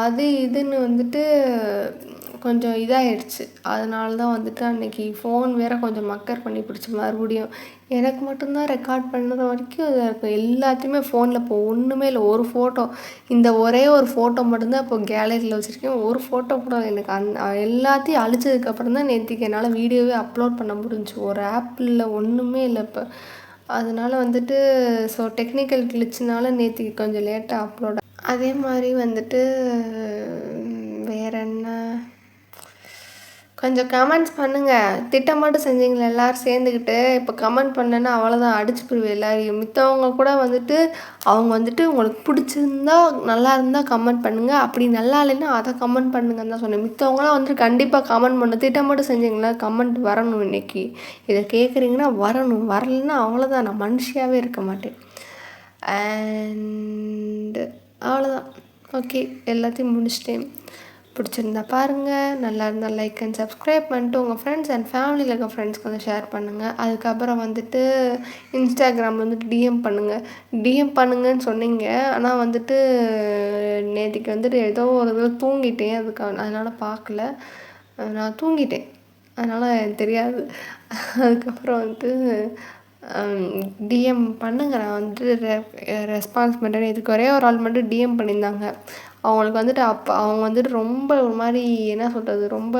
அது இதுன்னு வந்துட்டு கொஞ்சம் இதாகிடுச்சு. அதனால தான் வந்துட்டு அன்றைக்கி ஃபோன் வேறு கொஞ்சம் மக்கர் பண்ணி பிடிச்சி மறுபடியும் எனக்கு மட்டும்தான் ரெக்கார்ட் பண்ணுற வரைக்கும் எனக்கு எல்லாத்தையுமே ஃபோனில் இப்போ ஒன்றுமே இல்லை. ஒரு ஃபோட்டோ, இந்த ஒரே ஒரு ஃபோட்டோ மட்டும்தான் இப்போ கேலரியில் வச்சுருக்கேன். ஒரு ஃபோட்டோ கூட எனக்கு எல்லாத்தையும் அழிச்சதுக்கப்புறம் தான் நேற்றுக்கு என்னால் வீடியோவே அப்லோட் பண்ண முடிஞ்சிச்சு. ஒரு ஆப்பில் ஒன்றுமே இல்லை இப்போ. அதனால் வந்துட்டு டெக்னிக்கல் கிளிச்சினால நேற்றுக்கு கொஞ்சம் லேட்டாக அப்லோட். அதே மாதிரி வந்துட்டு வேறு என்ன, கொஞ்சம் கமெண்ட்ஸ் பண்ணுங்கள். திட்டம் மட்டும் செஞ்சீங்களா எல்லோரும் சேர்ந்துக்கிட்டு? இப்போ கமெண்ட் பண்ணேன்னா அவ்வளோதான், அடிச்சு போடுவேன் எல்லாரையும். மித்தவங்க கூட வந்துட்டு அவங்க வந்துட்டு உங்களுக்கு பிடிச்சிருந்தா நல்லா இருந்தால் கமெண்ட் பண்ணுங்கள், அப்படி நல்லா இல்லைன்னா அதை கமெண்ட் பண்ணுங்கன்னு தான் சொன்னேன். மித்தவங்களாம் வந்துட்டு கண்டிப்பாக கமெண்ட் பண்ணணும். திட்டம் மட்டும் செஞ்சீங்களா, கமெண்ட் வரணும். இன்றைக்கி இதை கேட்குறீங்கன்னா வரணும், வரலைன்னா அவ்வளோதான், நான் மனுஷியாகவே இருக்க மாட்டேன். அண்டு அவ்வளோதான். ஓகே, எல்லாத்தையும் முடிச்சிட்டேன். பிடிச்சிருந்தா பாருங்கள். நல்லா இருந்தால் லைக் அண்ட் சப்ஸ்கிரைப் பண்ணிட்டு உங்கள் ஃப்ரெண்ட்ஸ் அண்ட் ஃபேமிலியில் இருக்க ஃப்ரெண்ட்ஸ்க்கு வந்து ஷேர் பண்ணுங்கள். அதுக்கப்புறம் வந்துட்டு இன்ஸ்டாகிராமில் வந்துட்டு டிஎம் பண்ணுங்கன்னு சொன்னீங்க. ஆனால் வந்துட்டு நேற்றுக்கு வந்துட்டு ஏதோ ஒரு இதில் தூங்கிட்டேன், அதனால் பார்க்கல. நான் தூங்கிட்டேன், அதனால் எனக்கு தெரியாது. அதுக்கப்புறம் வந்துட்டு டிஎம் பண்ணுங்க, நான் வந்துட்டு ரெஸ்பான்ஸ் பண்ணுறேன். இதுக்கு ஒரே ஒரு ஆள் மட்டும் டிஎம் பண்ணியிருந்தாங்க. அவங்களுக்கு வந்துட்டு அவங்க வந்துட்டு ரொம்ப ஒரு மாதிரி என்ன சொல்கிறது, ரொம்ப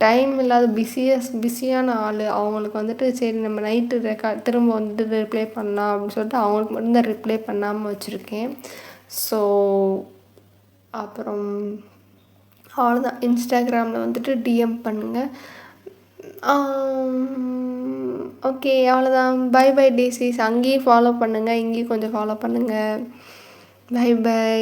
டைம் இல்லாத பிஸியான ஆள். அவங்களுக்கு வந்துட்டு சரி நம்ம நைட்டு திரும்ப வந்துட்டு ரிப்ளை பண்ணலாம் அப்படின்னு சொல்லிட்டு அவங்களுக்கு மட்டும்தான் ரிப்ளை பண்ணாமல் வச்சுருக்கேன். ஸோ அப்புறம் அவ்வளோதான். இன்ஸ்டாகிராமில் வந்துட்டு டிஎம் பண்ணுங்கள். ஓகே, அவ்வளோதான். பை டேசிஸ். அங்கேயும் ஃபாலோ பண்ணுங்கள், இங்கேயும் கொஞ்சம் ஃபாலோ பண்ணுங்கள். பை.